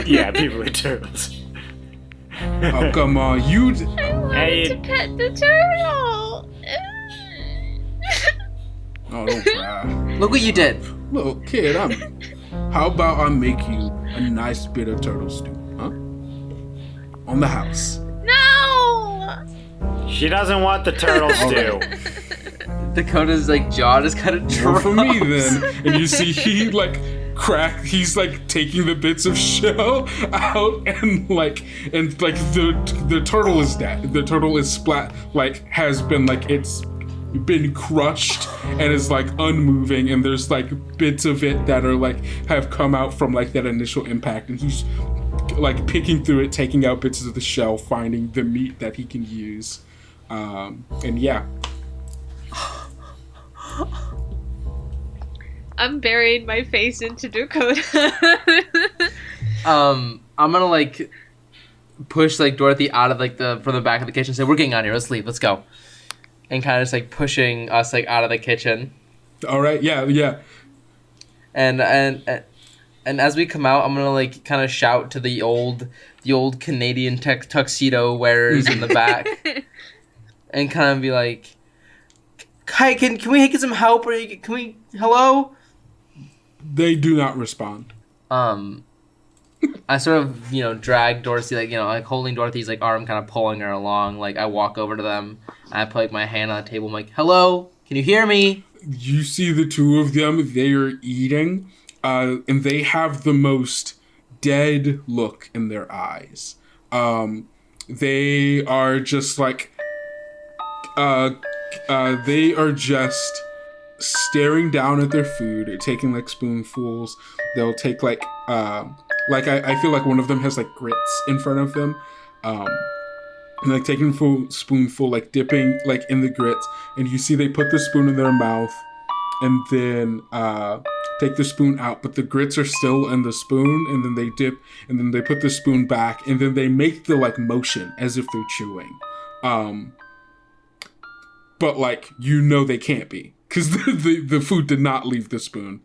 Yeah, people eat turtles. Oh, come on. I wanted to pet the turtle. Oh, don't cry. Look what you did. Look, kid, how about I make you a nice bit of turtle stew? Huh? On the house. No! She doesn't want the turtle stew. Dakota's like jaw just kind of Roll drops. for me then. And you see he like he's like taking the bits of shell out and the turtle is dead. The turtle is has been like it's been crushed and is like unmoving, and there's like bits of it that are like have come out from like that initial impact, and he's like picking through it, taking out bits of the shell, finding the meat that he can use. And yeah. I'm burying my face into Dakota. I'm gonna like push like Dorothy out of like from the back of the kitchen and say, we're getting out of here, let's leave, let's go. And kind of just like pushing us like out of the kitchen. All right, yeah. And as we come out, I'm gonna like kind of shout to the old Canadian tuxedo wearers in the back, and kind of be like, "Hi, can we get some help? Or can we hello?" They do not respond. I sort of drag Dorothy like holding Dorothy's like arm, kind of pulling her along. Like I walk over to them, and I put like my hand on the table. I'm like, "Hello, can you hear me?" You see the two of them. They are eating. And they have the most dead look in their eyes. They are just like, they are just staring down at their food, taking like spoonfuls. They'll take like I feel like one of them has like grits in front of them. And like taking a spoonful, like dipping like in the grits, and you see they put the spoon in their mouth, and then take the spoon out, but the grits are still in the spoon, and then they dip, and then they put the spoon back, and then they make the like motion as if they're chewing. But like they can't be, because the food did not leave the spoon.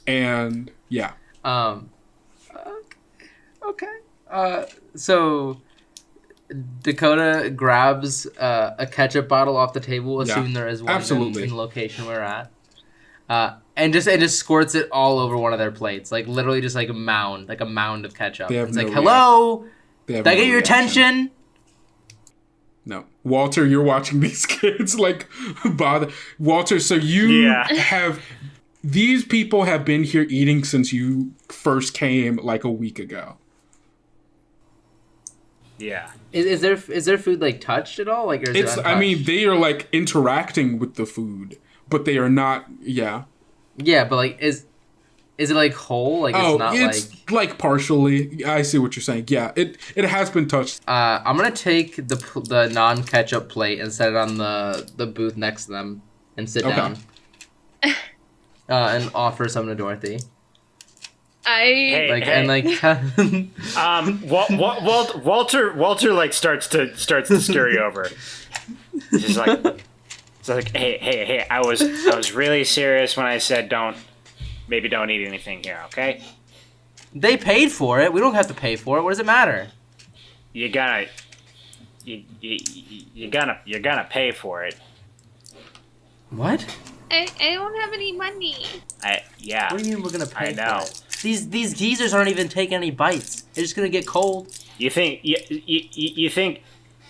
And yeah. Okay. So Dakota grabs a ketchup bottle off the table, assuming there is one in the location we're at. And just squirts it all over one of their plates, like literally just like a mound of ketchup. It's like, hello, did I get your attention? No, Walter, you're watching these kids like bother. Walter, so you have these people have been here eating since you first came like a week ago. Yeah. Is their food like touched at all? Like, or is it untouched? I mean, they are like interacting with the food, but they are not. Yeah. Yeah, but like, is it like whole? Like, it's like partially. I see what you're saying. Yeah, it has been touched. I'm gonna take the non-ketchup plate and set it on the booth next to them and sit down. And offer some to Dorothy. Walter like starts to scurry over. He's like, hey, I was really serious when I said don't eat anything here, okay? They paid for it. We don't have to pay for it. What does it matter? You're gonna pay for it. What? I don't have any money. Yeah. What do you mean we're gonna pay I know. for it? These geezers aren't even taking any bites. They're just gonna get cold. You think? You think?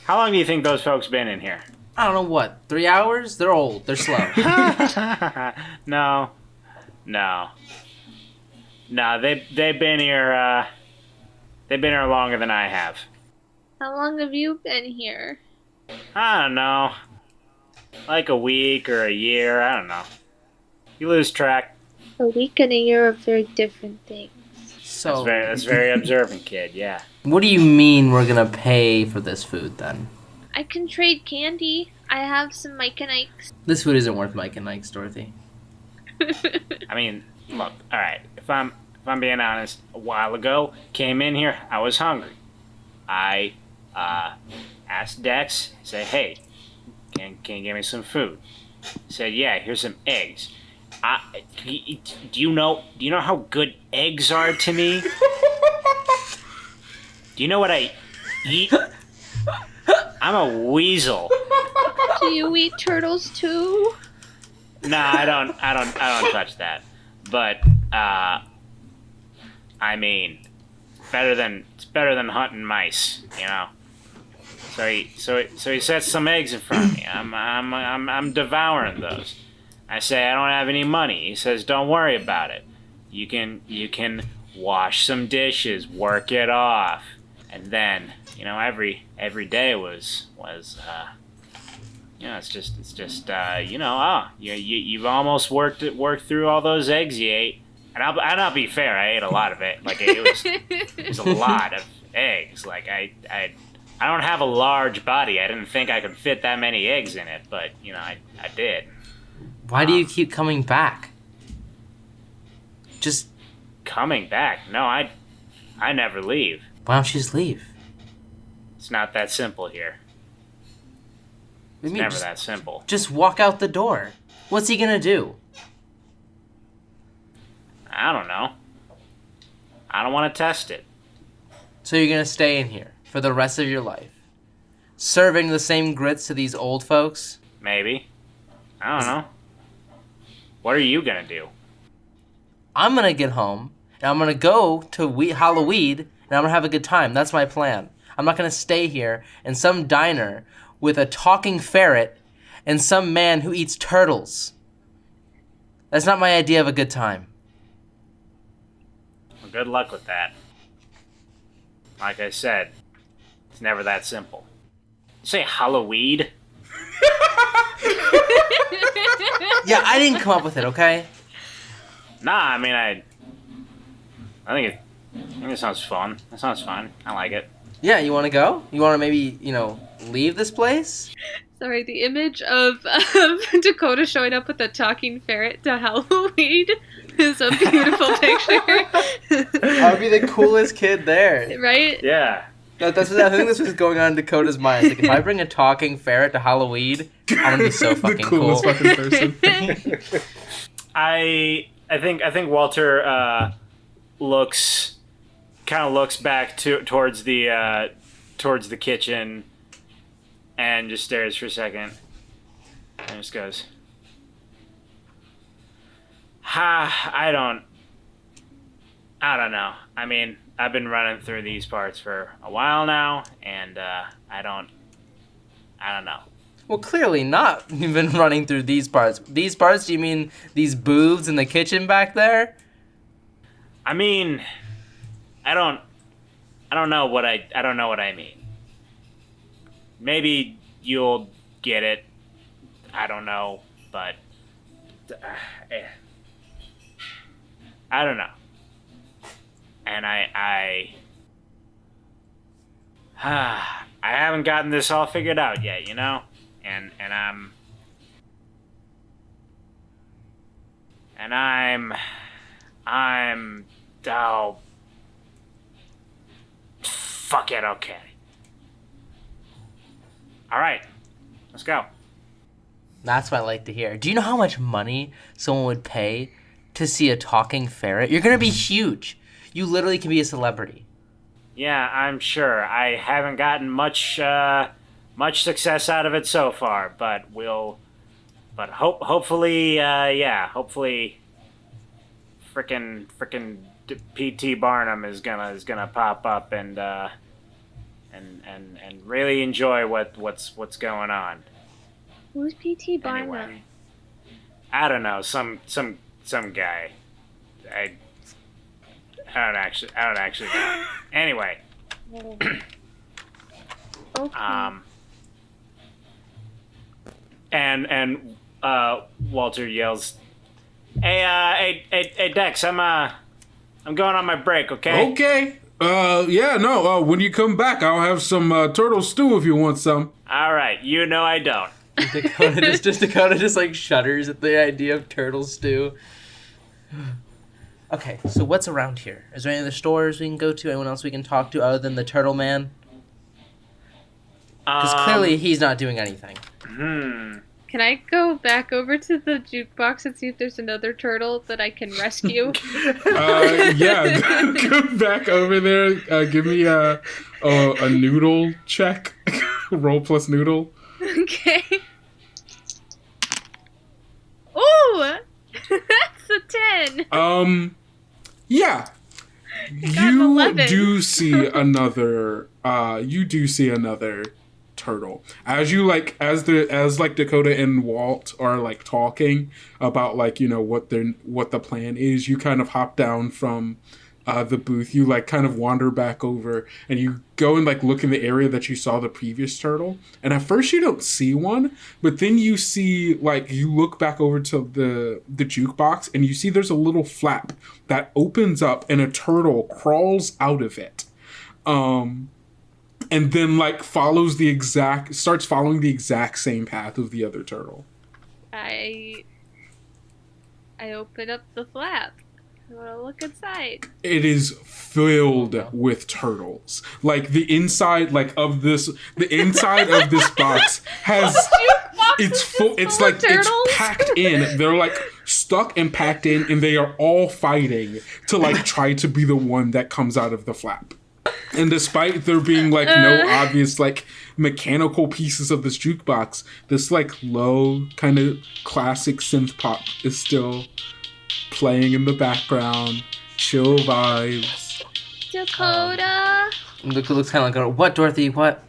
How long do you think those folks been in here? I don't know what. 3 hours? They're old. They're slow. No. They've been here. They've been here longer than I have. How long have you been here? I don't know. Like a week or a year. I don't know. You lose track. A week and a year are very different things. So that's very observant, kid. Yeah. What do you mean we're gonna pay for this food then? I can trade candy. I have some Mike and Ike's. This food isn't worth Mike and Ike's, Dorothy. I mean, look. All right. If I'm being honest, a while ago, came in here. I was hungry. I asked Dex. Said, "Hey, can you give me some food?" He said, "Yeah. Here's some eggs." Do you know how good eggs are to me? Do you know what I eat? I'm a weasel. Do you eat turtles too? Nah, I don't touch that. But I mean, it's better than hunting mice, you know. So he sets some eggs in front of me. I'm devouring those. I say I don't have any money. He says, don't worry about it. You can wash some dishes, work it off, and then every day was it's just you've almost worked through all those eggs you ate. And I'll be fair, I ate a lot of it. Like it was a lot of eggs. Like I don't have a large body. I didn't think I could fit that many eggs in it, but I did. Why do you keep coming back? Just coming back? No, I never leave. Why don't you just leave? It's not that simple here. It's never that simple. Just walk out the door. What's he gonna do? I don't know. I don't want to test it. So you're gonna stay in here for the rest of your life, serving the same grits to these old folks? Maybe. I don't know. What are you gonna do? I'm gonna get home, and I'm gonna go to Halloween, and I'm gonna have a good time. That's my plan. I'm not gonna stay here in some diner with a talking ferret and some man who eats turtles. That's not my idea of a good time. Well, good luck with that. Like I said, it's never that simple. You say Halloween? Yeah, I didn't come up with it, okay? Nah, I mean, I think it sounds fun. It sounds fun. I like it. Yeah, you want to go? You want to maybe, leave this place? Sorry, the image of Dakota showing up with a talking ferret to Halloween is a beautiful picture. I would be the coolest kid there. Right? Yeah. I think this was going on in Dakota's mind. Like, if I bring a talking ferret to Halloween, I'm gonna be so fucking the coolest cool. fucking person. I think Walter looks back towards the kitchen and just stares for a second and just goes, I don't know. I mean, I've been running through these parts for a while now, and I don't know. Well, clearly not. You've been running through these parts. These parts? Do you mean these booths in the kitchen back there? I mean, I don't know what I mean. Maybe you'll get it. I don't know, but I don't know. And I haven't gotten this all figured out yet, and I'm oh, fuck it, okay. All right, let's go. That's what I like to hear. Do you know how much money someone would pay to see a talking ferret? You're gonna be huge. You literally can be a celebrity. Yeah, I'm sure. I haven't gotten much success out of it so far, but hopefully, hopefully, frickin' P.T. Barnum is gonna pop up and really enjoy what's going on. Who's P.T. Barnum? Anyway, I don't know, some guy. I don't actually know. Anyway. Okay. And Walter yells, "Hey, Dex, I'm going on my break, okay?" Okay. When you come back, I'll have some turtle stew if you want some. All right, I don't. Dakota just like shudders at the idea of turtle stew. Okay, so what's around here? Is there any other stores we can go to? Anyone else we can talk to other than the turtle man? Because clearly he's not doing anything. Can I go back over to the jukebox and see if there's another turtle that I can rescue? Go back over there. Give me a noodle check. Roll plus noodle. Okay. Ooh! That's a 10! Yeah. I got an 11. do see another. You do see another turtle as you as Dakota and Walt are like talking about like what the plan is. You kind of hop down from the booth. You like kind of wander back over and you go and like look in the area that you saw the previous turtle, and at first you don't see one, but then you see like you look back over to the jukebox and you see there's a little flap that opens up and a turtle crawls out of it, and then like starts following the exact same path of the other turtle. I open up the flap. I want to look inside. It is filled with turtles. Like the inside of this box has it's full. It's like turtles? It's packed in. They're like stuck and packed in, and they are all fighting to like try to be the one that comes out of the flap. And despite there being like no obvious like mechanical pieces of this jukebox, this like low kind of classic synth pop is still playing in the background. Chill vibes. Dakota! Luca looks kind of like, what, Dorothy? What?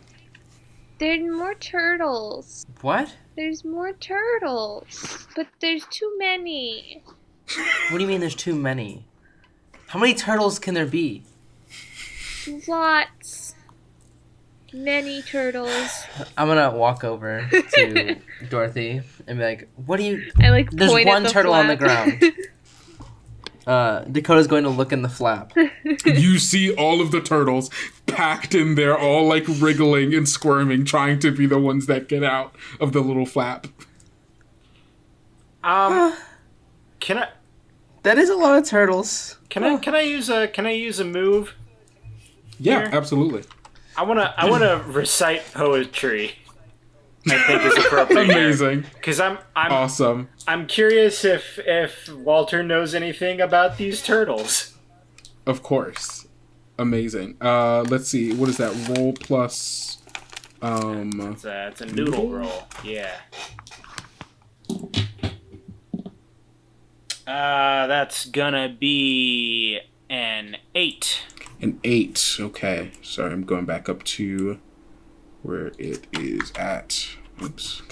There's more turtles. What? There's more turtles. But there's too many. What do you mean there's too many? How many turtles can there be? Lots. Many turtles. I'm gonna walk over to Dorothy and be like, what do you... I like There's point one at the turtle on the flap. ground. Dakota's going to look in the flap. You see all of the turtles packed in there, all like wriggling and squirming, trying to be the ones that get out of the little flap. Can I? That is a lot of turtles. Can I use a move? Yeah, Here? absolutely. I wanna recite poetry. I think is appropriate. Amazing. Because I'm Awesome. I'm curious if Walter knows anything about these turtles. Of course. Amazing. Let's see. What is that? Roll plus... It's a noodle roll. Yeah. That's gonna be an 8. An 8. Okay. Sorry, I'm going back up to where it is at. Oops.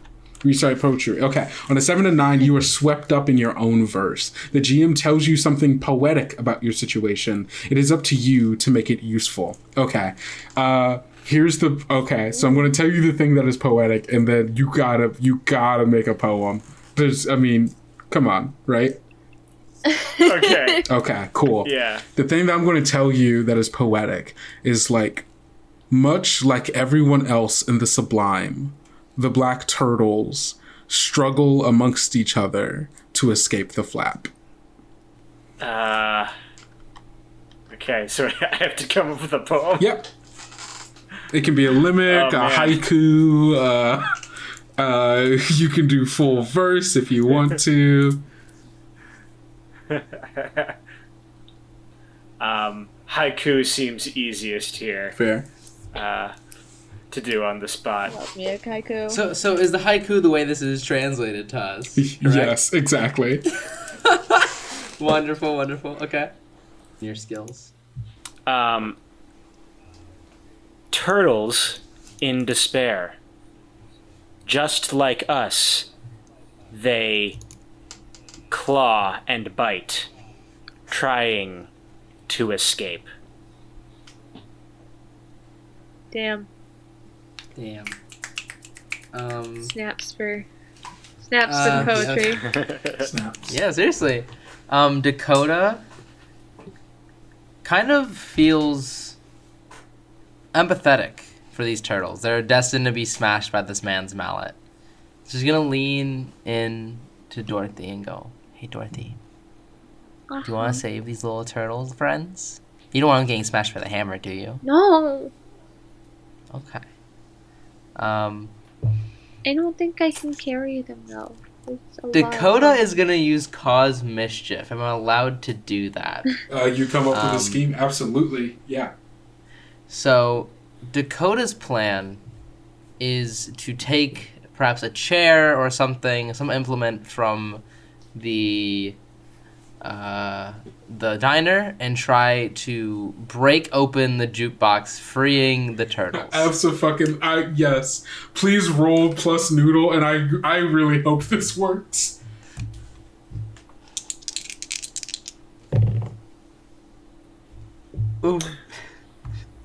Recite poetry. Okay. On a 7 to 9, you are swept up in your own verse. The GM tells you something poetic about your situation. It is up to you to make it useful. Okay. Okay, so I'm going to tell you the thing that is poetic, and then you gotta make a poem. Come on, right? Okay. Okay, cool. Yeah. The thing that I'm going to tell you that is poetic is like, much like everyone else in the Sublime, the black turtles struggle amongst each other to escape the flap. Okay, so I have to come up with a poem? Yep. It can be a limerick, a haiku, you can do full verse if you want to. Haiku seems easiest here. Fair. To do on the spot. Love me a haiku. So is the haiku the way this is translated to us? Correct? Yes, exactly. Wonderful. Okay. Your skills. Turtles in despair. Just like us, they claw and bite, trying to escape. Damn. Snaps for the poetry. Snaps. Yeah, seriously. Dakota kind of feels empathetic for these turtles. They're destined to be smashed by this man's mallet. So she's gonna lean in to Dorothy and go, "Hey, Dorothy, do you want to save these little turtles, friends? You don't want them getting smashed by the hammer, do you?" No. Okay. I don't think I can carry them though. Dakota is gonna use cause mischief. Am I allowed to do that? You come up with a scheme? Absolutely, yeah. So, Dakota's plan is to take perhaps a chair or something, some implement from the the diner and try to break open the jukebox, freeing the turtles. Yes. Please roll plus noodle, and I really hope this works. Ooh.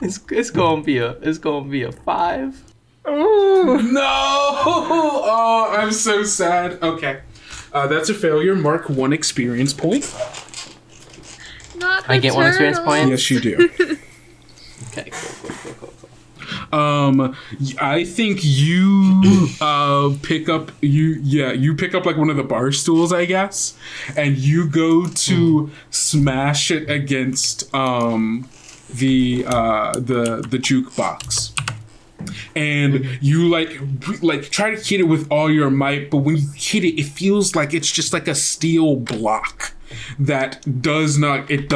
It's gonna be a 5. Ooh. No! Oh, I'm so sad. Okay. That's a failure. Mark 1 experience point. Not the I get 1 experience point? Yes, you do. Okay, cool. I think you pick up like one of the bar stools, I guess, and you go to smash it against the jukebox. And you like try to hit it with all your might, but when you hit it, it feels like it's just like a steel block that it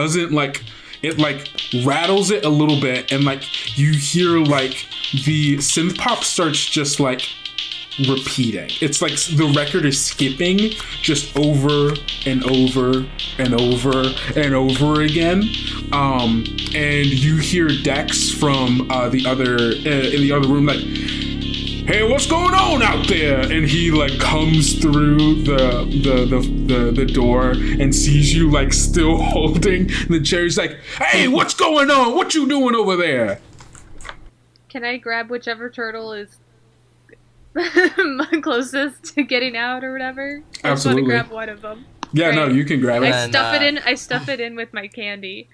rattles it a little bit, and like you hear like the synth pop starts just like repeating. It's like the record is skipping just over and over and over and over again. And you hear Dex from the other in the other room like, "Hey, what's going on out there?" And he like comes through the door and sees you like still holding the chair. He's like, "Hey, what's going on? What you doing over there?" Can I grab whichever turtle is closest to getting out or whatever? I just want to grab one of them. Yeah, right. No, you can grab it. I stuff it in with my candy.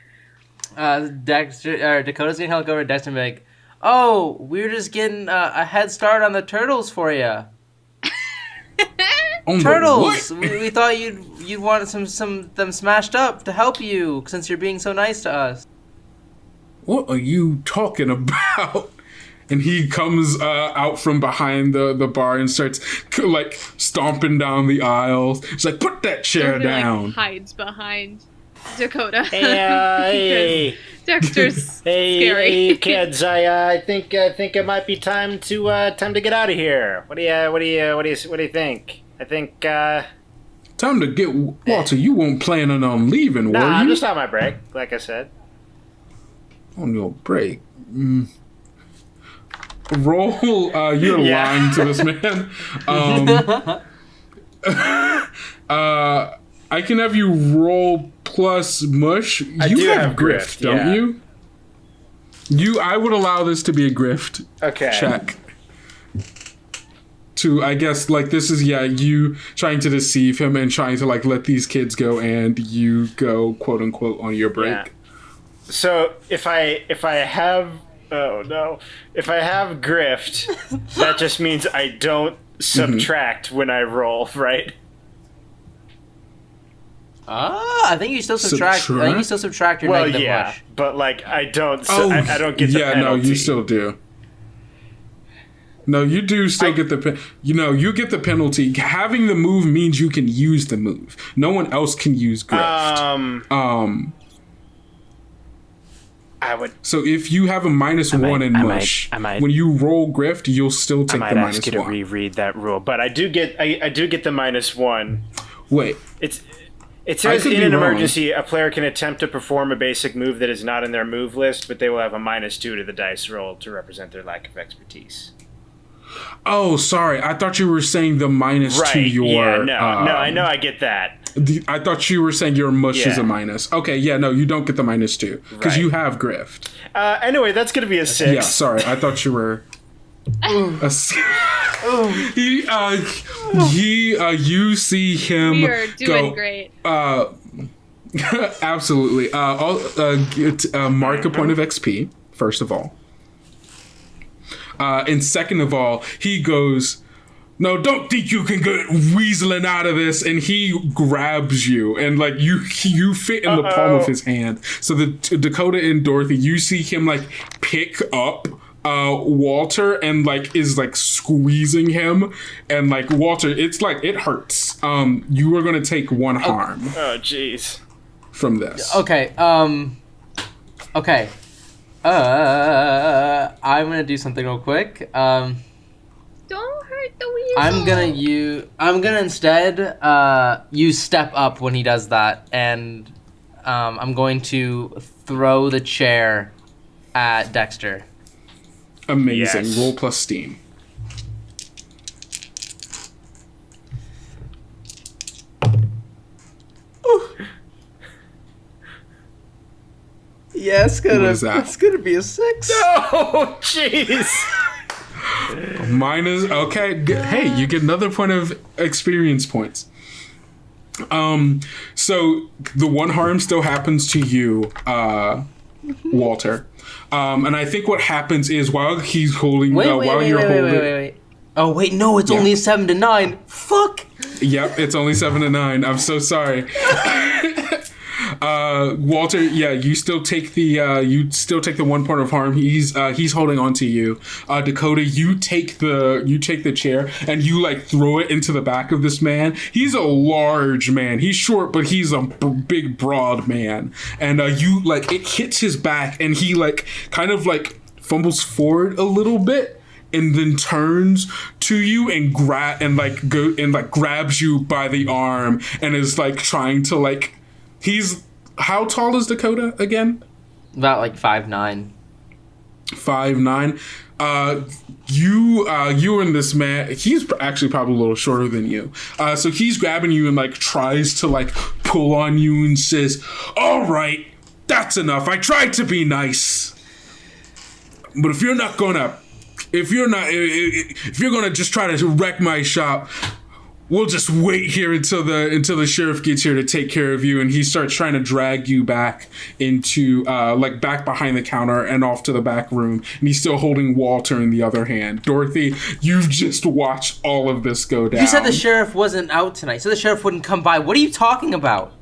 Dakota's gonna look over at Dexter and be like, "Oh, we're just getting a head start on the turtles for you." Turtles! We thought you'd want some them smashed up to help you since you're being so nice to us. What are you talking about? And he comes out from behind the bar and starts like stomping down the aisles. He's like, "Put that chair down." Like, hides behind Dakota. Hey, Dexter's scary. Hey, kids! I think it might be time to get out of here. What do you think? I think time to get Walter. You weren't planning on leaving, were you? I'm just on my break, like I said. On your break. Roll. You're lying to this man. I can have you roll plus mush. You have grift, don't you? I would allow this to be a grift check. To, I guess, like, this is, you trying to deceive him and trying to, like, let these kids go, and you go, quote unquote, on your break. Yeah. So if I have grift, that just means I don't subtract when I roll, right? I think you still subtract. I think you still subtract your negative mush. But like I don't. I don't get the penalty. No, you still do. No, you do still get the. You get the penalty. Having the move means you can use the move. No one else can use grift. I would. So if you have a -1 in mush, when you roll grift, you'll still take the -1. I might ask you to reread that rule, but I do get the -1. Wait. It says in an emergency, a player can attempt to perform a basic move that is not in their move list, but they will have a -2 to the dice roll to represent their lack of expertise. Oh, sorry. I thought you were saying the -2 your... Yeah, no, I know I get that. I thought you were saying your mush is a minus. Okay, no, you don't get the -2 because you have grift. Anyway, that's going to be a 6. Yeah, sorry. I thought you were... You see him We are doing great. Absolutely. Mark a point of XP, first of all. And second of all, he goes, "No, don't think you can get weaseling out of this." And he grabs you, and like you fit in the palm of his hand. So the Dakota and Dorothy, you see him like pick up Walter and like is like squeezing him, and like Walter, it's like it hurts. You are gonna take 1 harm. Oh, jeez. From this. Okay. Okay. I'm gonna do something real quick. Don't hurt the weasel. I'm gonna instead use step up when he does that, and I'm going to throw the chair at Dexter. Amazing. Yes. Roll plus steam. Yeah, What is that? it's gonna be a 6. Oh, jeez. Minus. Okay. Hey, you get another point of experience points. So the one harm still happens to you, Walter. And I think what happens is while he's holding, Wait. Oh wait, no, it's only a 7 to 9. Fuck. Yep, it's only 7 to 9. I'm so sorry. Walter, yeah, you still take the 1 point of harm. He's holding on to you. Dakota, you take the chair and you like throw it into the back of this man. He's a large man. He's short, but he's a big, broad man. And you like it hits his back, and he like kind of like fumbles forward a little bit. And then turns to you and grabs you by the arm and is like trying to like. He's how tall is Dakota again? About like 5'9". 5'9". You and this man. He's actually probably a little shorter than you. So he's grabbing you and like tries to like pull on you and says, "All right, that's enough. I tried to be nice, but if you're gonna just try to wreck my shop, we'll just wait here until the sheriff gets here to take care of you." And he starts trying to drag you back into like back behind the counter and off to the back room. And he's still holding Walter in the other hand. Dorothy, you've just watched all of this go down. You said the sheriff wasn't out tonight, so the sheriff wouldn't come by. What are you talking about?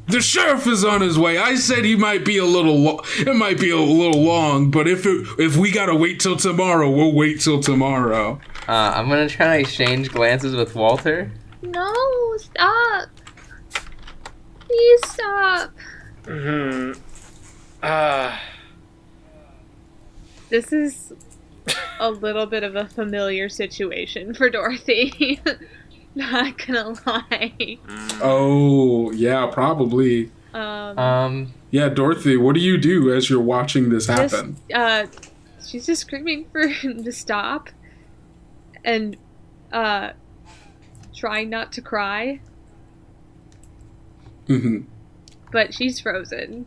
The sheriff is on his way. I said he might be a little. It might be a little long, but if we gotta wait till tomorrow, we'll wait till tomorrow. I'm gonna try to exchange glances with Walter. No, stop. Please stop. This is a little bit of a familiar situation for Dorothy. Not gonna lie. Oh, yeah, probably. Yeah, Dorothy, what do you do as you're watching this happen? She's just screaming for him to stop and trying not to cry. Mm-hmm. But she's frozen.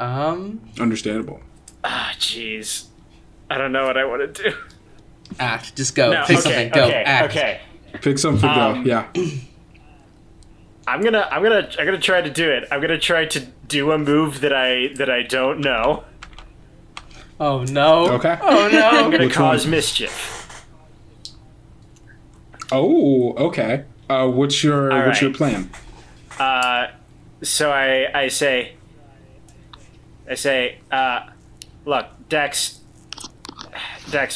Understandable. Ah, jeez. I don't know what I want to do. Act. Just go. No, Pick okay, something. Go. okay, Act. okay. Pick something, go. Yeah. I'm gonna try to do it. I'm gonna try to do a move that I don't know. Oh no. Okay. Oh no. I'm gonna Which cause one? mischief. Oh, okay. What's your right. plan? So I say, look, Dex,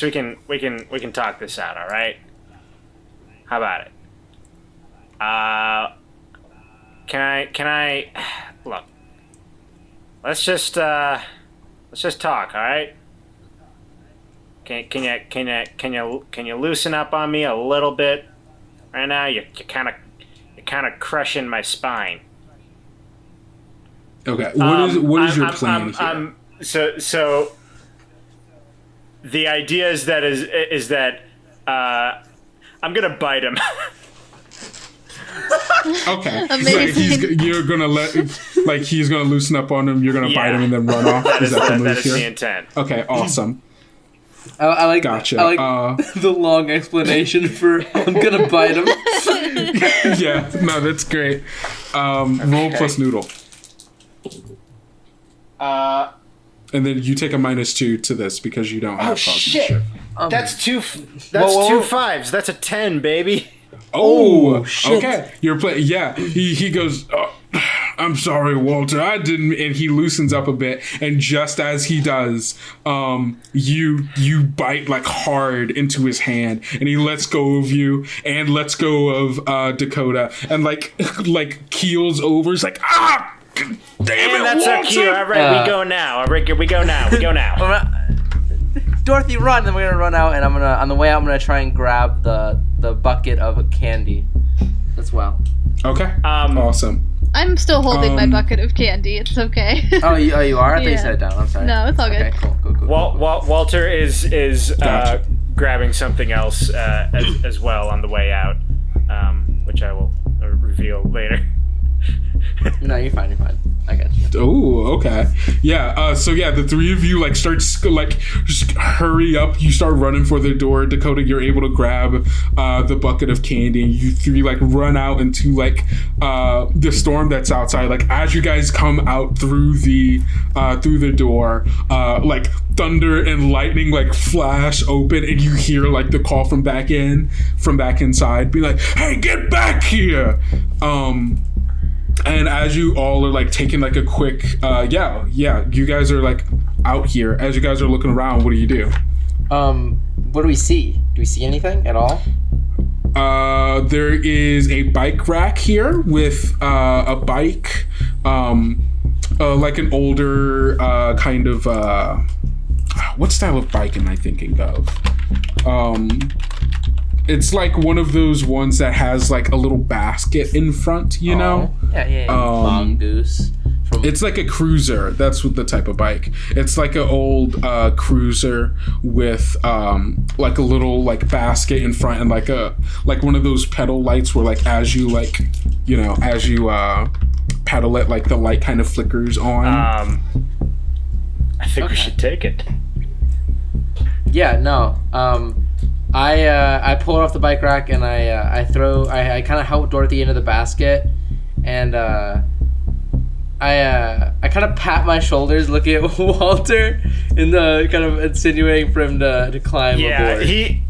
we can talk this out, all right? How about it? Can I look? Let's just talk, all right? Can you loosen up on me a little bit? Right now, you're kind of crushing my spine. Okay. What is your plan here? So the idea is that I'm gonna bite him. Okay. Amazing. He's gonna loosen up on him. You're gonna bite him and then run off. That is the move that is here? the intent. Okay. Awesome. I like. Gotcha. I like the long explanation for I'm gonna bite him. Yeah. No, that's great. Roll plus noodle. And then you take a -2 to this because you don't have Oh cause shit! mischief. That's two whoa. 5s. That's a 10, baby. Oh, shit. Okay. You're playing. Yeah. He goes, "Oh, I'm sorry, Walter. I didn't." And he loosens up a bit. And just as he does, you bite like hard into his hand, and he lets go of you and lets go of Dakota, and like keels over. He's like, "Ah, damn it, And that's our Walter!" cue. All right, we go now. All right, we go now. Dorothy, run! Then we're gonna run out, and on the way out, I'm gonna try and grab the bucket of candy as well. Okay. Awesome. I'm still holding my bucket of candy. It's okay. Oh, you are? I thought you Yeah. set it down. I'm sorry. No, it's all Okay, good. cool. Walter is Gotcha. grabbing something else as well on the way out, which I will reveal later. No, you're fine. I got you. Oh, okay. Yeah, so yeah, the three of you like start just hurry up. You start running for the door. Dakota, you're able to grab the bucket of candy. You three like run out into like the storm that's outside. Like as you guys come out through the door, like thunder and lightning like flash open, and you hear like the call from back inside, be like, "Hey, get back here!" And as you all are like taking like a quick, you guys are like out here. As you guys are looking around, what do you do? What do we see? Do we see anything at all? There is a bike rack here with a bike, like an older kind of what style of bike am I thinking of? It's like one of those ones that has like a little basket in front, you know? Yeah. Mongoose. It's like a cruiser. That's what the type of bike. It's like an old cruiser with like a little like basket in front and like one of those pedal lights where like as you pedal it, like the light kind of flickers on. I think we should take it. Yeah, no. I pull it off the bike rack and I kind of help Dorothy into the basket, and I kind of pat my shoulders, looking at Walter, in the kind of insinuating for him to climb aboard. He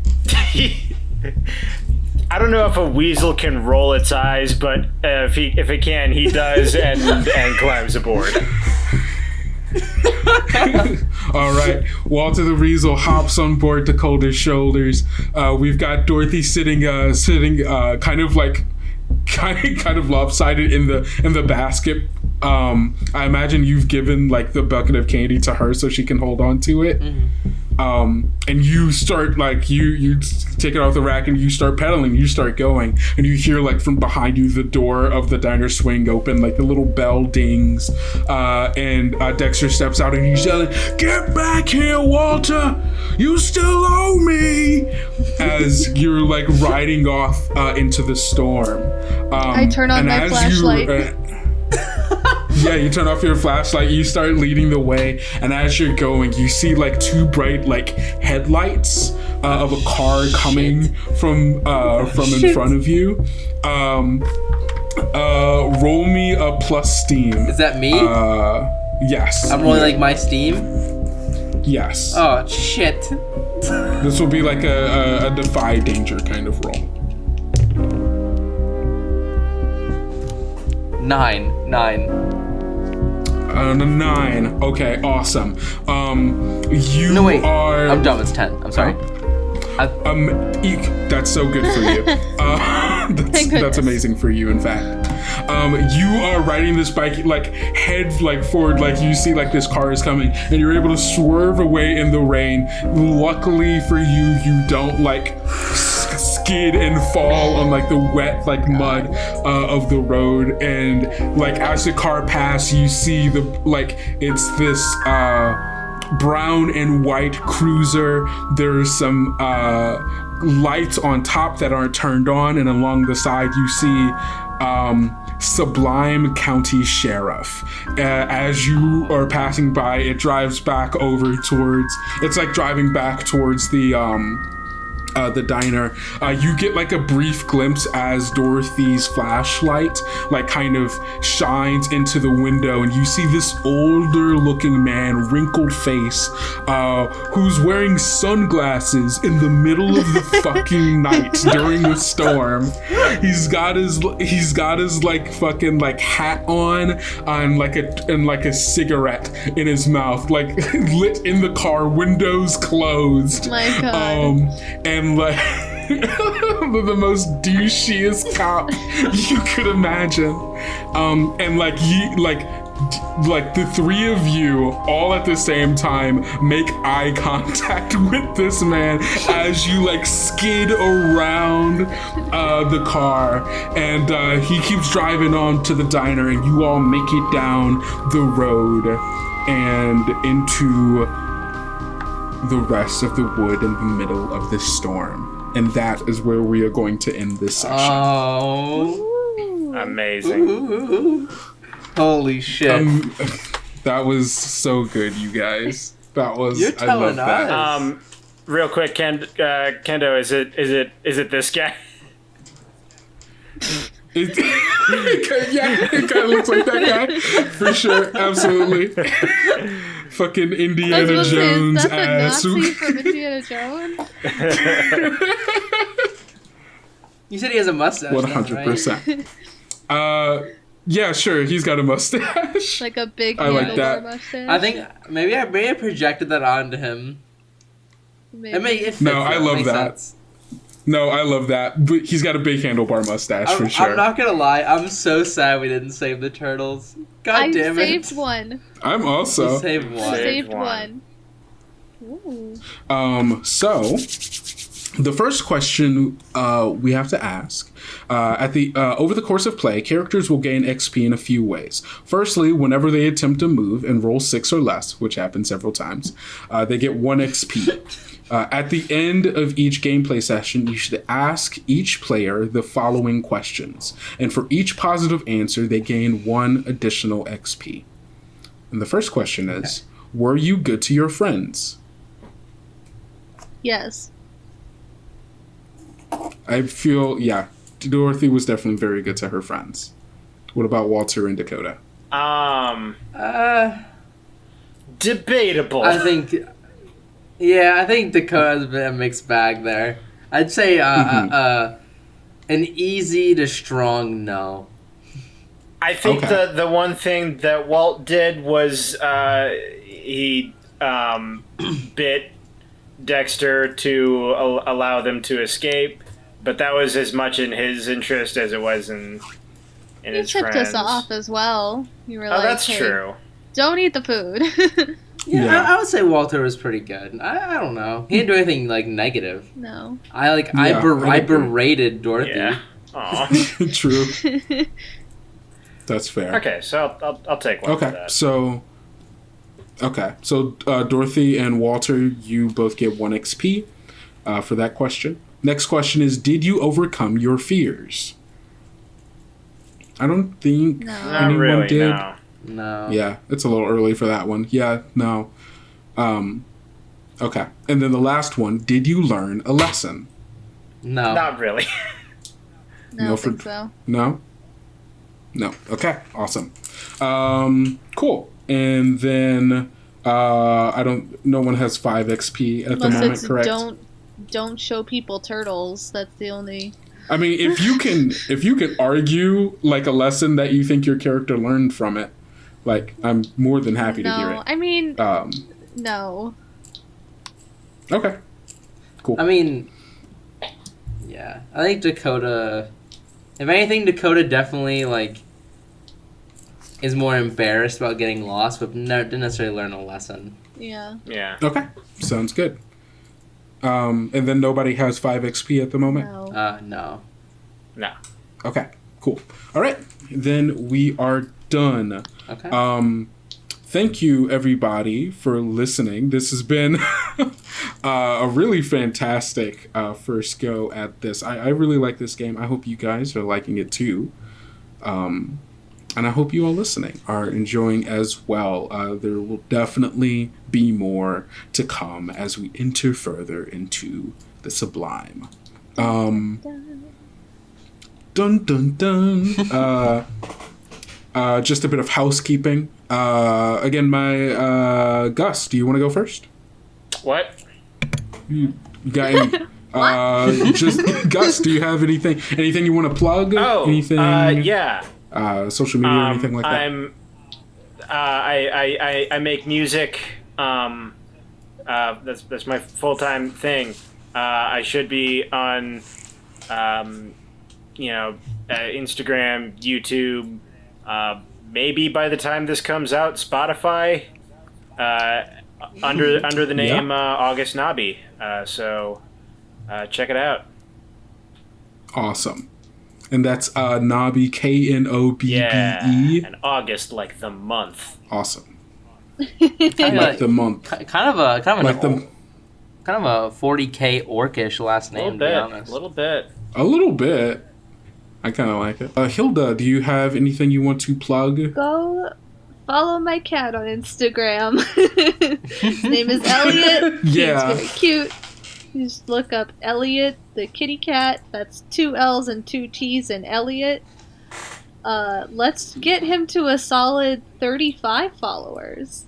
I don't know if a weasel can roll its eyes, but if it can, he does and climbs aboard. All right, Walter the Weasel hops on board Dakota's shoulders. We've got Dorothy sitting kind of lopsided in the basket. I imagine you've given like the bucket of candy to her so she can hold on to it. And you start like you take it off the rack and you start pedaling. You start going, and you hear like from behind you the door of the diner swing open, like the little bell dings, and Dexter steps out and he's yelling, "Get back here, Walter! You still owe me!" As you're like riding off into the storm. I turn on my flashlight. Yeah, you turn off your flashlight, you start leading the way, and as you're going, you see like two bright like headlights of a car coming from in front of you. Roll me a plus steam. Is that me? Yes. I'm rolling like my steam? Yes. Oh, shit. This will be like a defy danger kind of roll. 9. 9. Okay, awesome. You No, wait. are. I'm dumb. It's 10. I'm sorry. Eek, that's so good for you. That's amazing for you, in fact. You are riding this bike like head like forward, like you see like this car is coming, and you're able to swerve away in the rain. Luckily for you, you don't like skid and fall on like the wet like mud of the road, and like as the car passes, you see the like it's this brown and white cruiser. There's some lights on top that aren't turned on, and along the side you see Sublime County Sheriff. As you are passing by, it drives back over towards, it's like driving back towards the diner. You get like a brief glimpse as Dorothy's flashlight like kind of shines into the window, and you see this older looking man, wrinkled face, who's wearing sunglasses in the middle of the fucking night during the storm. He's got his like fucking like hat on and like a cigarette in his mouth, like lit in the car, windows closed. My God. And like the most douchiest cop you could imagine, and like like the three of you all at the same time make eye contact with this man as you like skid around the car, and he keeps driving on to the diner, and you all make it down the road and into the rest of the wood in the middle of this storm. And that is where we are going to end this section. Oh. Amazing. Ooh. Holy shit. That was so good, you guys. That was. You're I love telling that. us. Real quick, Kendo, is it this guy? Yeah, it kind of looks like that guy for sure. Absolutely. Fucking Indiana Jones is that the ass. Nazi from Indiana Jones? You said he has a mustache. 100%. Yeah, sure. He's got a mustache. Like a big I like handlebar that. mustache. I think maybe I projected that onto him. Maybe. It fits, No, I love makes that. sense. No, I love that. But he's got a big handlebar mustache for sure. I'm not gonna lie. I'm so sad we didn't save the turtles. God I damn it! saved one. I'm also. You saved one. Saved Saved one. Ooh. So the first question we have to ask over the course of play, characters will gain XP in a few ways. Firstly, whenever they attempt to move and roll 6 or less, which happens several times, they get 1 XP. At the end of each gameplay session, you should ask each player the following questions, and for each positive answer, they gain 1 additional XP. And the first question is, were you good to your friends? Yes. I feel, yeah, Dorothy was definitely very good to her friends. What about Walter and Dakota? Debatable. I think Dakota's been a mixed bag there. I'd say an easy to strong no. I think Okay. the one thing that Walt did was he bit Dexter to allow them to escape, but that was as much in his interest as it was in You his tipped friends. us off as well. You were Oh, like, that's hey, true. don't eat the food. Yeah. I would say Walter was pretty good. I don't know. He didn't do anything like negative. No. I agree. berated Dorothy. Yeah. Aw. True. That's fair. Okay, so I'll take one for Okay, that. so Dorothy and Walter, you both get 1 XP for that question. Next question is, did you overcome your fears? I don't think No. Not anyone really, did. no. No. Yeah, it's a little early for that one. Yeah, no. Okay, and then the last one, did you learn a lesson? No. Not really. No, I No, don't for- think so. No? No. Okay, awesome. Cool. And then no one has 5 XP at the Unless moment, it's correct? don't show people turtles. That's the only. I mean, if you can argue like a lesson that you think your character learned from it, like I'm more than happy to hear No, it. I mean, no. Okay. Cool. I mean, yeah. I think Dakota. If anything, Dakota definitely like is more embarrassed about getting lost, but didn't necessarily learn a lesson. Yeah. Yeah. Okay. Sounds good. And then nobody has 5 XP at the moment? No. No. No. Okay. Cool. All right. Then we are done. Okay. Thank you, everybody, for listening. This has been a really fantastic first go at this. I really like this game. I hope you guys are liking it too. And I hope you all listening are enjoying as well. There will definitely be more to come as we enter further into the Sublime. Dun dun dun. Just a bit of housekeeping. Again, my Gus, do you want to go first? What? You got any, just Gus, do you have anything you want to plug? Oh, anything? yeah. Social media or anything like that? I make music. That's my full-time thing. I should be on, Instagram, YouTube, maybe by the time this comes out, Spotify under the name August Nobby. So check it out. Awesome. And that's Nobby, Knobbe. Yeah, and August like the month. Awesome. Kind Like the month. of a Like the... kind of a 40K orcish last name, to be honest. A little bit. A little bit. I kind of like it. Hilda, do you have anything you want to plug? Go follow my cat on Instagram. His name is Elliot. Yeah. He's very cute. You just look up Elliot, the kitty cat. That's 2 L's and 2 T's in Elliot. Let's get him to a solid 35 followers.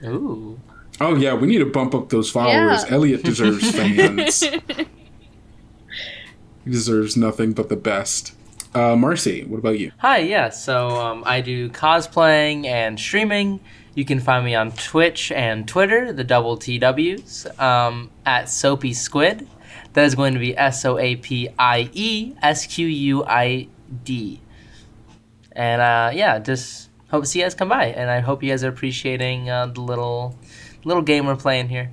Ooh. Oh, yeah, we need to bump up those followers. Yeah. Elliot deserves fans. He deserves nothing but the best. Marcy, what about you? Hi, yeah. So I do cosplaying and streaming. You can find me on Twitch and Twitter, the double TWs, at Soapy Squid. That is going to be SOAPIESQUID. And yeah, just hope to see you guys come by. And I hope you guys are appreciating the little game we're playing here.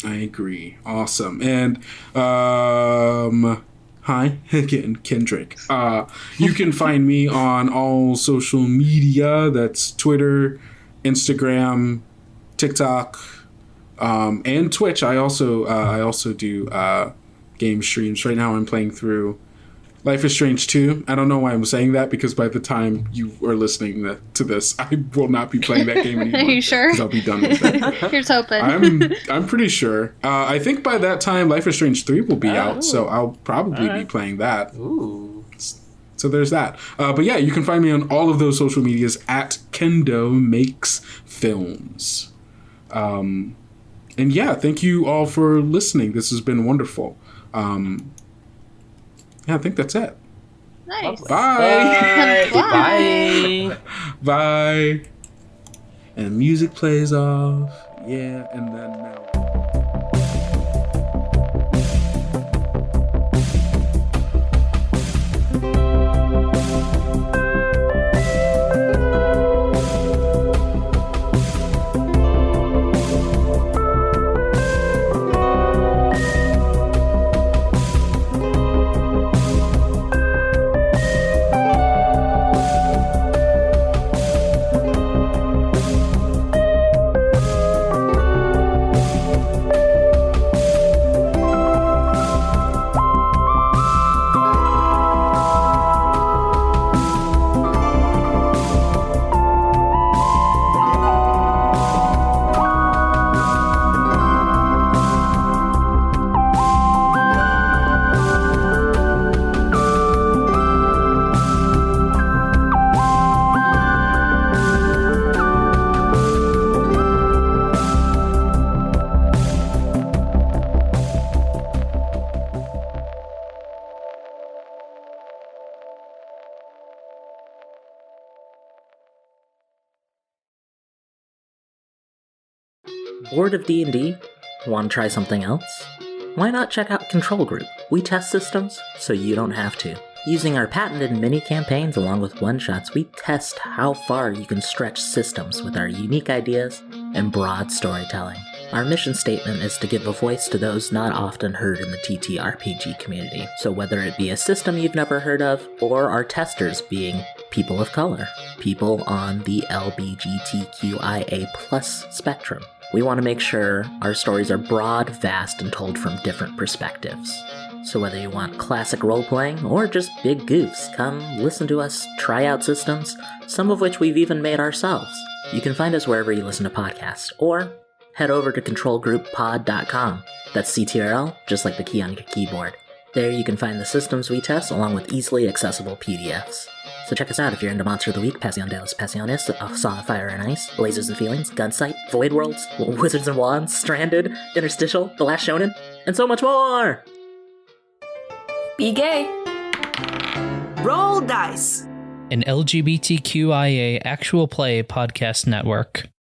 I agree. Awesome. And, hi, again, Kendrick. You can find me on all social media. That's Twitter, Instagram, TikTok, and Twitch. I also do game streams. Right now I'm playing through Life is Strange 2. I don't know why I'm saying that, because by the time you are listening to this, I will not be playing that game anymore. Are you sure? Because I'll be done with it. Here's hoping. I'm pretty sure. I think by that time, Life is Strange 3 will be out, so I'll probably be playing that. Ooh. So there's that. But yeah, you can find me on all of those social medias at Kendo Makes Films. And yeah, thank you all for listening. This has been wonderful. Yeah, I think that's it. Nice. Bye. Bye. Bye. And music plays off. Yeah, and then now. Bored of D&D? Want to try something else? Why not check out Control Group? We test systems so you don't have to. Using our patented mini campaigns along with one-shots, we test how far you can stretch systems with our unique ideas and broad storytelling. Our mission statement is to give a voice to those not often heard in the TTRPG community. So whether it be a system you've never heard of, or our testers being people of color, people on the LGBTQIA+ spectrum, we want to make sure our stories are broad, vast, and told from different perspectives. So whether you want classic role-playing or just big goofs, come listen to us try out systems, some of which we've even made ourselves. You can find us wherever you listen to podcasts, or head over to controlgrouppod.com. That's CTRL, just like the key on your keyboard. There you can find the systems we test along with easily accessible PDFs. So check us out if you're into Monster of the Week, Passion de los Pasiones, A Song of Fire and Ice, Lasers and Feelings, Gunsight, Void Worlds, Wizards and Wands, Stranded, Interstitial, The Last Shonen, and so much more! Be gay. Roll dice. An LGBTQIA actual play podcast network.